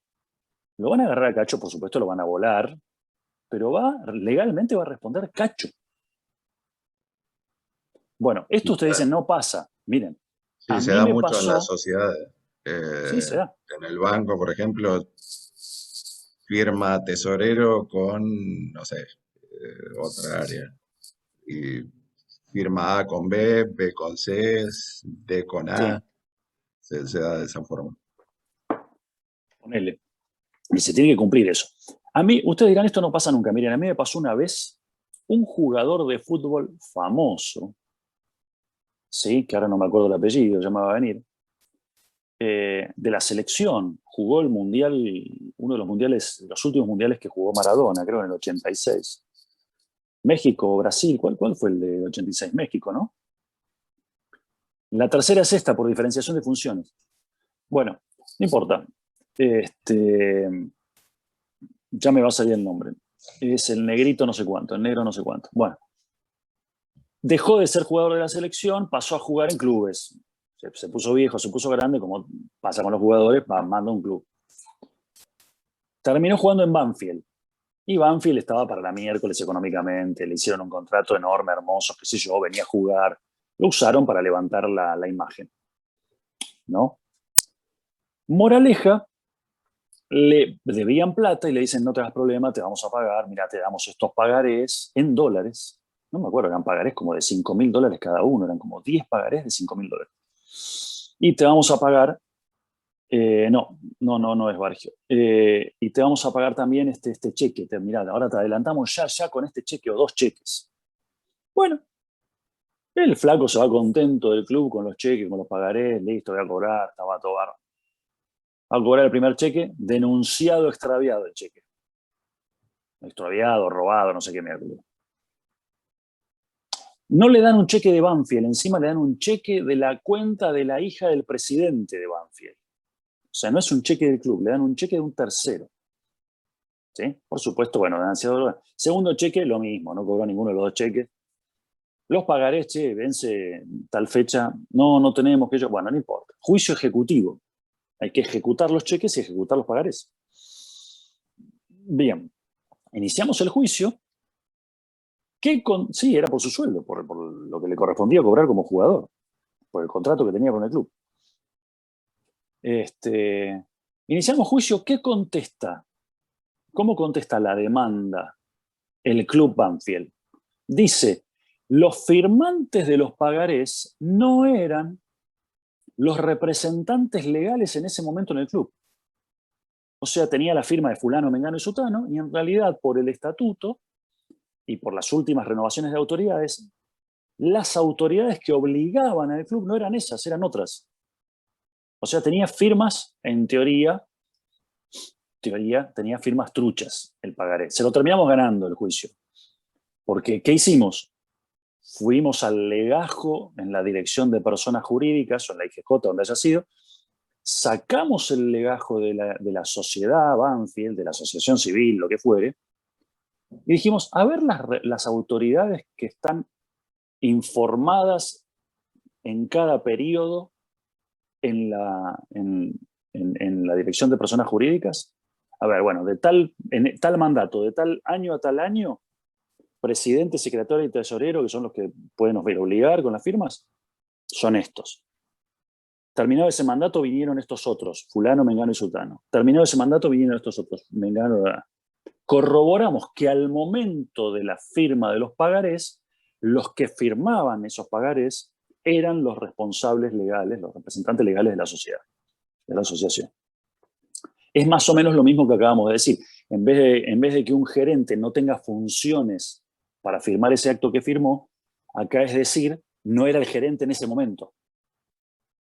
Speaker 1: Lo van a agarrar a Cacho, por supuesto lo van a volar, pero legalmente va a responder Cacho. Bueno, esto ustedes dicen, no pasa. Miren,
Speaker 10: sí,
Speaker 1: a
Speaker 10: se
Speaker 1: mí
Speaker 10: da
Speaker 1: me
Speaker 10: mucho
Speaker 1: pasó,
Speaker 10: en las sociedades.
Speaker 1: Sí, se da.
Speaker 10: En el banco, por ejemplo, firma tesorero con, no sé, otra área. Y firma A con B, B con C, D con A.
Speaker 1: Sí.
Speaker 10: Se da de esa forma.
Speaker 1: Ponele. Y se tiene que cumplir eso. A mí, ustedes dirán, esto no pasa nunca. Miren, a mí me pasó una vez un jugador de fútbol famoso, ¿sí? Que ahora no me acuerdo el apellido, ya me va a venir, de la selección. Jugó el mundial, uno de los mundiales, los últimos mundiales que jugó Maradona, creo en el 86. México o Brasil, ¿cuál fue el de 86? México, ¿no? La tercera es esta, por diferenciación de funciones. Bueno, no importa. Ya me va a salir el nombre. Es el negrito no sé cuánto, el negro no sé cuánto. Bueno. Dejó de ser jugador de la selección, pasó a jugar en clubes. Se puso viejo, se puso grande, como pasa con los jugadores, manda un club. Terminó jugando en Banfield. Y Banfield estaba para la miércoles económicamente, le hicieron un contrato enorme, hermoso, qué sé yo, venía a jugar. Lo usaron para levantar la imagen, ¿no? Moraleja, le debían plata y le dicen, no te hagas problema, te vamos a pagar, mira, te damos estos pagarés en dólares. No me acuerdo, eran pagarés como de $5.000 cada uno, eran como 10 pagarés de $5.000. Y te vamos a pagar, no es Bargio. Y te vamos a pagar también este cheque. Mirá, ahora te adelantamos ya con este cheque o 2 cheques. Bueno, el flaco se va contento del club con los cheques, con los pagarés, listo, voy a cobrar, estaba todo barro. Al cobrar el primer cheque, denunciado extraviado el cheque. Extraviado, robado, no sé qué mierda. No le dan un cheque de Banfield, encima le dan un cheque de la cuenta de la hija del presidente de Banfield. O sea, no es un cheque del club, le dan un cheque de un tercero. ¿Sí? Por supuesto, bueno, denunciado. Segundo cheque, lo mismo, no cobró ninguno de los 2 cheques. Los pagarés, vence tal fecha, no tenemos que yo. Bueno, no importa. Juicio ejecutivo. Hay que ejecutar los cheques y ejecutar los pagarés. Bien, iniciamos el juicio. Sí, era por su sueldo, por lo que le correspondía cobrar como jugador, por el contrato que tenía con el club. Iniciamos juicio. ¿Qué contesta? ¿Cómo contesta la demanda el club Banfield? Dice, los firmantes de los pagarés no eran los representantes legales en ese momento en el club. O sea, tenía la firma de fulano, mengano y sutano, y en realidad por el estatuto y por las últimas renovaciones de autoridades, las autoridades que obligaban al club no eran esas, eran otras. O sea, tenía firmas, en teoría, tenía firmas truchas el pagaré. Se lo terminamos ganando el juicio. Porque, ¿qué hicimos? Fuimos al legajo en la Dirección de Personas Jurídicas, o en la IGJ, donde haya sido, sacamos el legajo de la sociedad Banfield, de la asociación civil, lo que fuere, y dijimos, a ver las autoridades que están informadas en cada periodo en la Dirección de Personas Jurídicas. A ver, bueno, en tal mandato, de tal año a tal año, presidente, secretario y tesorero, que son los que pueden obligar con las firmas, son estos. Terminado ese mandato vinieron estos otros, fulano, mengano y sutano. Terminado ese mandato vinieron estos otros, mengano. Corroboramos que al momento de la firma de los pagarés, los que firmaban esos pagarés eran los responsables legales, los representantes legales de la sociedad, de la asociación. Es más o menos lo mismo que acabamos de decir. En vez de que un gerente no tenga funciones para firmar ese acto que firmó, acá es decir, no era el gerente en ese momento.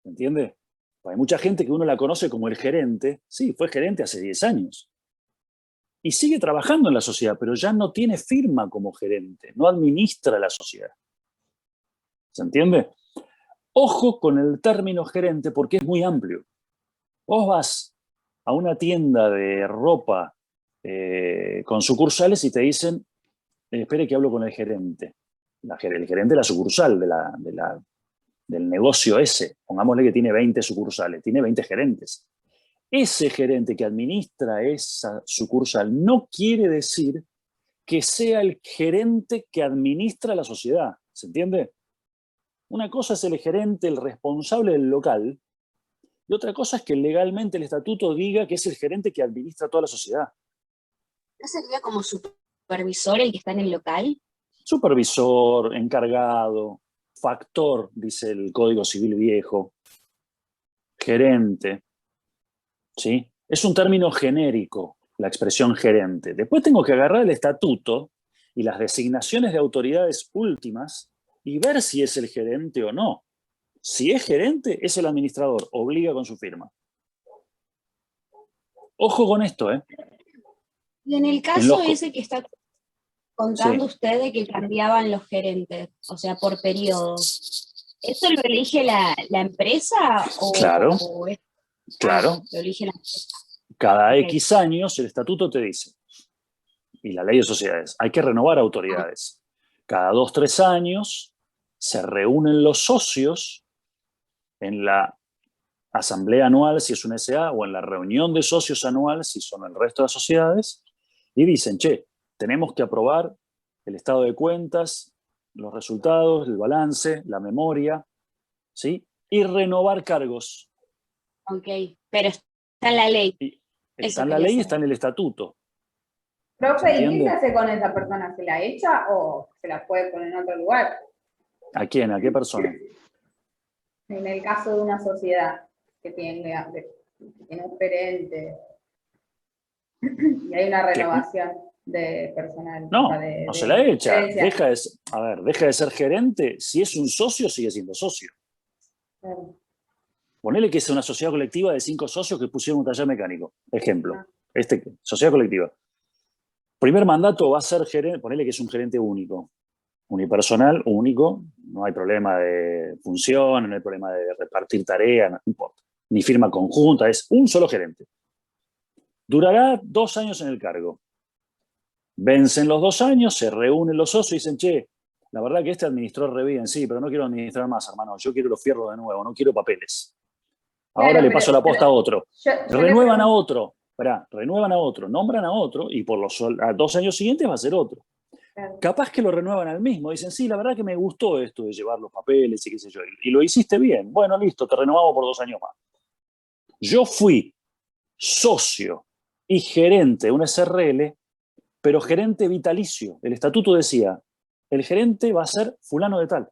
Speaker 1: ¿Se entiende? Hay mucha gente que uno la conoce como el gerente. Sí, fue gerente hace 10 años. Y sigue trabajando en la sociedad, pero ya no tiene firma como gerente, no administra la sociedad. ¿Se entiende? Ojo con el término gerente porque es muy amplio. Vos vas a una tienda de ropa con sucursales y te dicen, espere que hablo con el gerente. El gerente de la sucursal, del negocio ese. Pongámosle que tiene 20 sucursales, tiene 20 gerentes. Ese gerente que administra esa sucursal no quiere decir que sea el gerente que administra la sociedad. ¿Se entiende? Una cosa es el gerente, el responsable del local, y otra cosa es que legalmente el estatuto diga que es el gerente que administra toda la sociedad.
Speaker 11: ¿No sería como supervisor el que está en el local?
Speaker 1: Supervisor, encargado, factor, dice el Código Civil viejo, gerente. ¿Sí? Es un término genérico, la expresión gerente. Después tengo que agarrar el estatuto y las designaciones de autoridades últimas y ver si es el gerente o no. Si es gerente, es el administrador, obliga con su firma. Ojo con esto, ¿eh?
Speaker 11: Y en el caso ese que está... contando
Speaker 1: Sí.
Speaker 11: usted de que cambiaban los gerentes, o sea, por periodos. ¿Eso lo elige la empresa
Speaker 1: Claro,
Speaker 11: o es-
Speaker 1: claro.
Speaker 11: lo elige la empresa?
Speaker 1: Cada
Speaker 11: Ok.
Speaker 1: X años el estatuto te dice, y la ley de sociedades, hay que renovar autoridades. Cada 2, 3 años se reúnen los socios en la asamblea anual, si es una SA, o en la reunión de socios anual, si son el resto de las sociedades, y dicen, che, tenemos que aprobar el estado de cuentas, los resultados, el balance, la memoria, ¿sí? Y renovar cargos.
Speaker 11: Ok, pero está en la ley.
Speaker 1: Está en la ley y está en el estatuto. ¿Se
Speaker 3: Profe, ¿y qué se
Speaker 1: entiende?
Speaker 3: hace con esa persona? ¿Se la echa o se la puede poner en otro lugar?
Speaker 1: ¿A quién? ¿A qué persona?
Speaker 3: En el caso de una sociedad que tiene un gerente y hay una renovación de personal.
Speaker 1: No,
Speaker 3: o sea, de
Speaker 1: no se la echa.
Speaker 3: gerencia.
Speaker 1: Deja de ser gerente. Si es un socio, sigue siendo socio.
Speaker 3: Claro.
Speaker 1: Ponele que es una sociedad colectiva de 5 socios que pusieron un taller mecánico. Ejemplo. Sociedad colectiva. Primer mandato va a ser gerente, ponele que es un gerente único. Unipersonal, único. No hay problema de función, no hay problema de repartir tareas, no importa. Ni firma conjunta, es un solo gerente. Durará 2 años en el cargo. Vencen los 2 años, se reúnen los socios y dicen, che, la verdad que este administró re bien, sí, pero no quiero administrar más, hermano. Yo quiero los fierros de nuevo, no quiero papeles. Ahora
Speaker 3: Claro,
Speaker 1: le paso la posta a otro.
Speaker 3: yo
Speaker 1: Renuevan
Speaker 3: le
Speaker 1: a otro. Renuevan a otro, nombran a otro y por los 2 años siguientes va a ser otro.
Speaker 3: Claro.
Speaker 1: Capaz que lo renuevan al mismo. Dicen, sí, la verdad que me gustó esto de llevar los papeles y qué sé yo. Y lo hiciste bien. Bueno, listo, te renovamos por 2 años más. Yo fui socio y gerente de una SRL, pero gerente vitalicio. El estatuto decía, el gerente va a ser fulano de tal.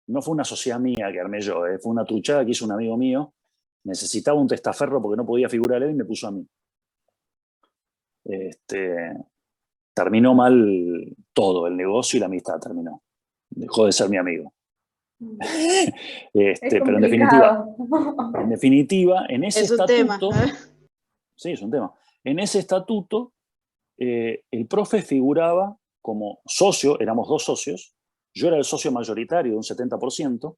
Speaker 1: No fue una sociedad mía que armé yo, fue una truchada que hizo un amigo mío. Necesitaba un testaferro porque no podía figurar él y me puso a mí. Terminó mal todo, el negocio y la amistad terminó. Dejó de ser mi amigo. Pero en definitiva, en ese
Speaker 7: Es un tema.
Speaker 1: estatuto, sí, es un tema. En ese estatuto, el profe figuraba como socio, éramos 2 socios, yo era el socio mayoritario de un 70%,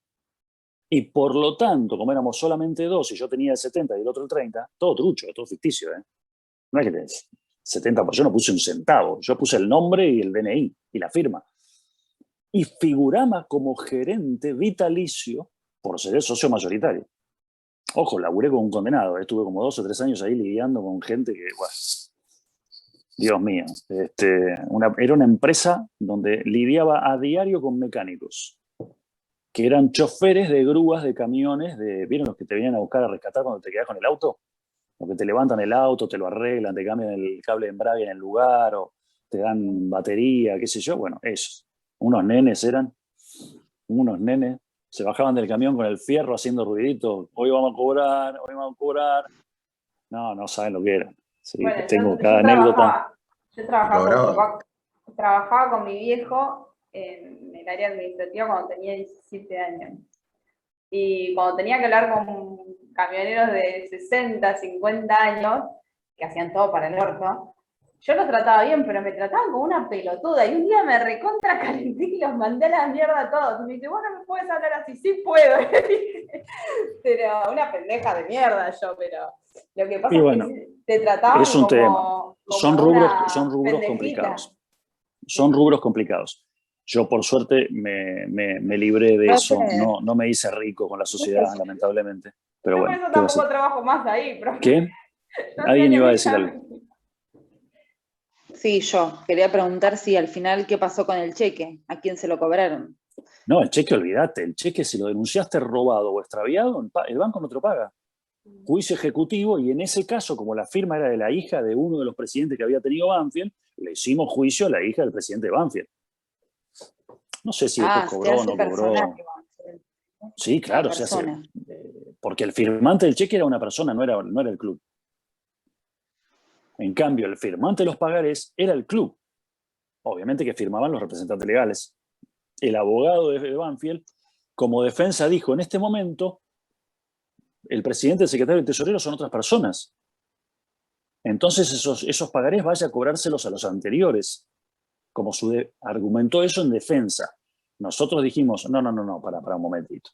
Speaker 1: y por lo tanto, como éramos solamente 2 y yo tenía el 70 y el otro el 30, todo trucho, todo ficticio, ¿eh? No es que tenés 70%, yo no puse un centavo, yo puse el nombre y el DNI y la firma. Y figuraba como gerente vitalicio por ser el socio mayoritario. Ojo, laburé con un condenado, estuve como 2 o 3 años ahí lidiando con gente que, bueno, Dios mío, era una empresa donde lidiaba a diario con mecánicos, que eran choferes de grúas, de camiones, ¿vieron los que te venían a buscar a rescatar cuando te quedás con el auto? Los que te levantan el auto, te lo arreglan, te cambian el cable de embrague en el lugar, o te dan batería, qué sé yo. Bueno, esos. Unos nenes eran, se bajaban del camión con el fierro haciendo ruidito. Hoy vamos a cobrar, hoy vamos a cobrar. No saben lo que era. Sí,
Speaker 3: Bueno,
Speaker 1: tengo cada anécdota.
Speaker 3: Yo trabajaba con mi viejo en el área administrativa cuando tenía 17 años. Y cuando tenía que hablar con camioneros de 60, 50 años, que hacían todo para el orto, yo los trataba bien, pero me trataban como una pelotuda. Y un día me recontra calenté y los mandé a la mierda a todos. Y me dice, vos no me puedes hablar así. Sí puedo. Pero una pendeja de mierda yo, pero lo que pasa es que te trataban
Speaker 1: es un
Speaker 3: como,
Speaker 1: tema.
Speaker 3: como
Speaker 1: Son rubros complicados. Son rubros complicados. Yo, por suerte, me libré de eso. No me hice rico con la sociedad, lamentablemente. Pero
Speaker 3: yo
Speaker 1: bueno,
Speaker 3: por eso tampoco trabajo más ahí, profe.
Speaker 1: ¿Qué? Alguien iba a decir algo.
Speaker 4: Sí, yo quería preguntar si al final qué pasó con el cheque, a quién se lo cobraron.
Speaker 1: No, el cheque, olvídate. El cheque, si lo denunciaste robado o extraviado, el banco no te lo paga. Juicio ejecutivo, y en ese caso, como la firma era de la hija de uno de los presidentes que había tenido Banfield, le hicimos juicio a la hija del presidente de Banfield. No sé si después cobró o no cobró. Sí, claro, se hace. Porque el firmante del cheque era una persona, no era el club. En cambio, el firmante de los pagarés era el club. Obviamente que firmaban los representantes legales. El abogado de Banfield, como defensa, dijo, en este momento, el presidente, el secretario y el tesorero son otras personas. entonces esos pagarés vaya a cobrárselos a los anteriores, como argumentó eso en defensa. Nosotros dijimos, no, para un momentito.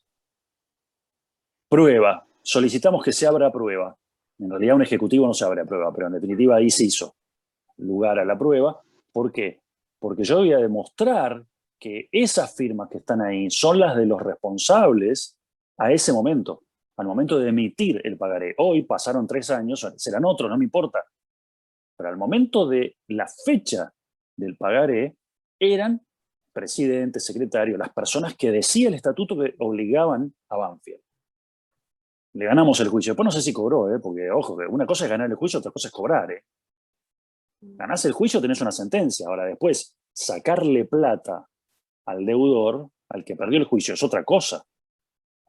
Speaker 1: Prueba, solicitamos que se abra prueba. En realidad un ejecutivo no se abre a prueba, pero en definitiva ahí se hizo lugar a la prueba. ¿Por qué? Porque yo voy a demostrar que esas firmas que están ahí son las de los responsables a ese momento, al momento de emitir el pagaré. Hoy pasaron 3 años, serán otros, no me importa. Pero al momento de la fecha del pagaré, eran presidente, secretario, las personas que decía el estatuto que obligaban a Banfield. Le ganamos el juicio. Después no sé si cobró, porque, ojo, una cosa es ganar el juicio, otra cosa es cobrar. Ganás el juicio, tenés una sentencia. Ahora, después, sacarle plata al deudor, al que perdió el juicio, es otra cosa.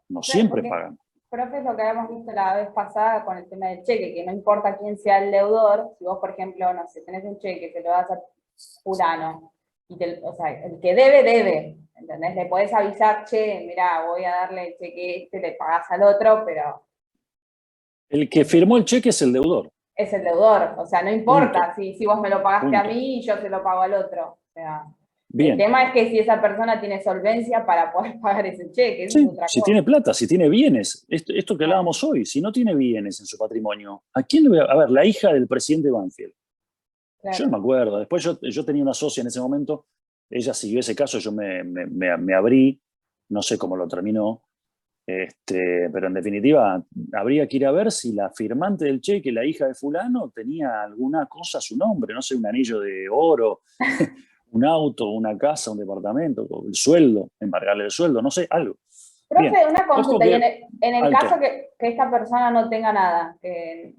Speaker 1: No siempre pagan.
Speaker 3: Profe, es lo que habíamos visto la vez pasada con el tema del cheque, que no importa quién sea el deudor, si vos, por ejemplo, no sé, tenés un cheque, se lo das a fulano, o sea, el que debe, ¿entendés? Le podés avisar, che, mirá, voy a darle el cheque le pagás al otro, pero...
Speaker 1: El que firmó el cheque es el deudor.
Speaker 3: Es el deudor, o sea, no importa
Speaker 1: Punto.
Speaker 3: si vos me lo pagaste a
Speaker 1: Punto.
Speaker 3: mí y yo se lo pago al otro. O sea,
Speaker 1: bien.
Speaker 3: El tema es que si esa persona tiene solvencia para poder pagar ese cheque, eso
Speaker 1: sí,
Speaker 3: es otra
Speaker 1: si
Speaker 3: cosa.
Speaker 1: tiene plata, si tiene bienes, esto que hablábamos hoy, si no tiene bienes en su patrimonio, ¿a quién le voy a ver? La hija del presidente Banfield.
Speaker 3: Claro.
Speaker 1: Yo no me acuerdo. Después yo tenía una socia en ese momento, ella siguió ese caso, yo me abrí, no sé cómo lo terminó, pero en definitiva habría que ir a ver si la firmante del cheque, la hija de fulano, tenía alguna cosa a su nombre, no sé, un anillo de oro, un auto, una casa, un departamento, el sueldo, embargarle el sueldo, no sé, algo.
Speaker 3: Profe,
Speaker 1: Bien.
Speaker 3: una consulta, y en el
Speaker 1: alto.
Speaker 3: caso que esta persona no tenga nada, que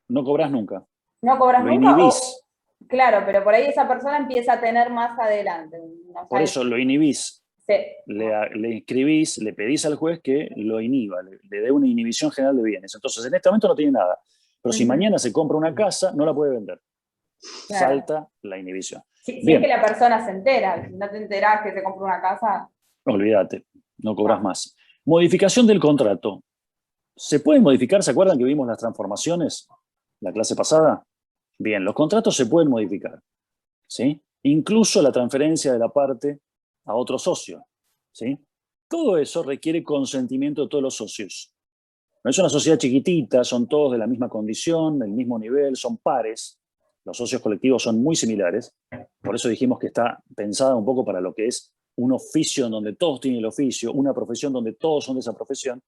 Speaker 1: No cobras nunca.
Speaker 3: no cobras
Speaker 1: Lo
Speaker 3: nunca,
Speaker 1: inhibís.
Speaker 3: claro, pero por ahí esa persona empieza a tener más adelante. No
Speaker 1: Por
Speaker 3: sé.
Speaker 1: eso lo inhibís.
Speaker 3: Sí.
Speaker 1: Le inscribís, le pedís al juez que lo inhiba, le dé una inhibición general de bienes. Entonces, en este momento no tiene nada. Pero si mañana se compra una casa, no la puede vender.
Speaker 3: Claro.
Speaker 1: Salta la inhibición.
Speaker 3: Si es que la persona se entera, si no te enterás que se compró una casa...
Speaker 1: Olvídate, no cobras más. Modificación del contrato. ¿Se pueden modificar? ¿Se acuerdan que vimos las transformaciones la clase pasada? Bien, los contratos se pueden modificar, ¿sí? Incluso la transferencia de la parte a otro socio, ¿sí? Todo eso requiere consentimiento de todos los socios. No es una sociedad chiquitita, son todos de la misma condición, del mismo nivel, son pares. Los socios colectivos son muy similares. Por eso dijimos que está pensada un poco para lo que es un oficio en donde todos tienen el oficio, una profesión donde todos son de esa profesión,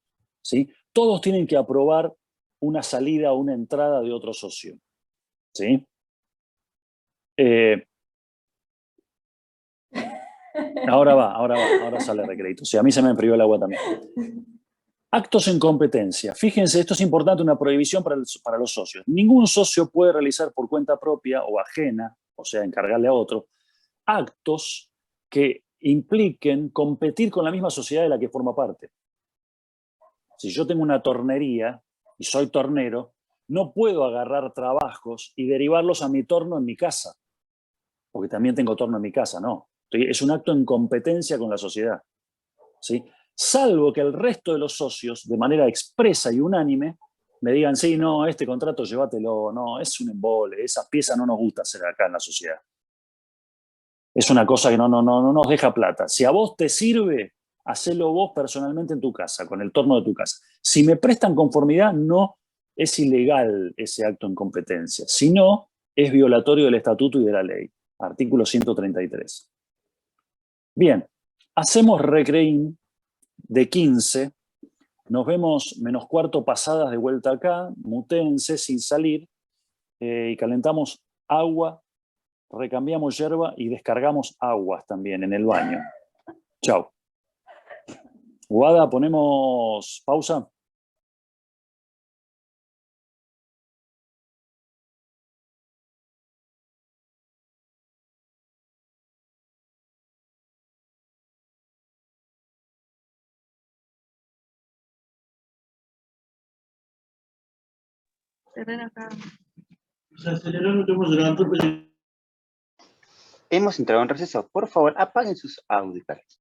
Speaker 1: ¿sí? Todos tienen que aprobar una salida o una entrada de otro socio, ¿sí? Ahora sale recrédito. Sí, a mí se me enfrió el agua también. Actos en competencia. Fíjense, esto es importante, una prohibición para los socios. Ningún socio puede realizar por cuenta propia o ajena, o sea, encargarle a otro, actos que impliquen competir con la misma sociedad de la que forma parte. Si yo tengo una tornería y soy tornero, no puedo agarrar trabajos y derivarlos a mi torno en mi casa, porque también tengo torno en mi casa, no. Es un acto en competencia con la sociedad, ¿sí? Salvo que el resto de los socios, de manera expresa y unánime, me digan, sí, no, este contrato llévatelo, no, es un embole, esa pieza no nos gusta hacer acá en la sociedad. Es una cosa que no nos deja plata. Si a vos te sirve, hacelo vos personalmente en tu casa, con el torno de tu casa. Si me prestan conformidad, no es ilegal ese acto en competencia, sino es violatorio del estatuto y de la ley. Artículo 133. Bien, hacemos recreín de 15, nos vemos menos cuarto pasadas de vuelta acá, mutense sin salir, y calentamos agua, recambiamos yerba y descargamos aguas también en el baño. Chau. Guada, ponemos pausa.
Speaker 13: Hemos entrado en receso. Por favor, apaguen sus audífonos.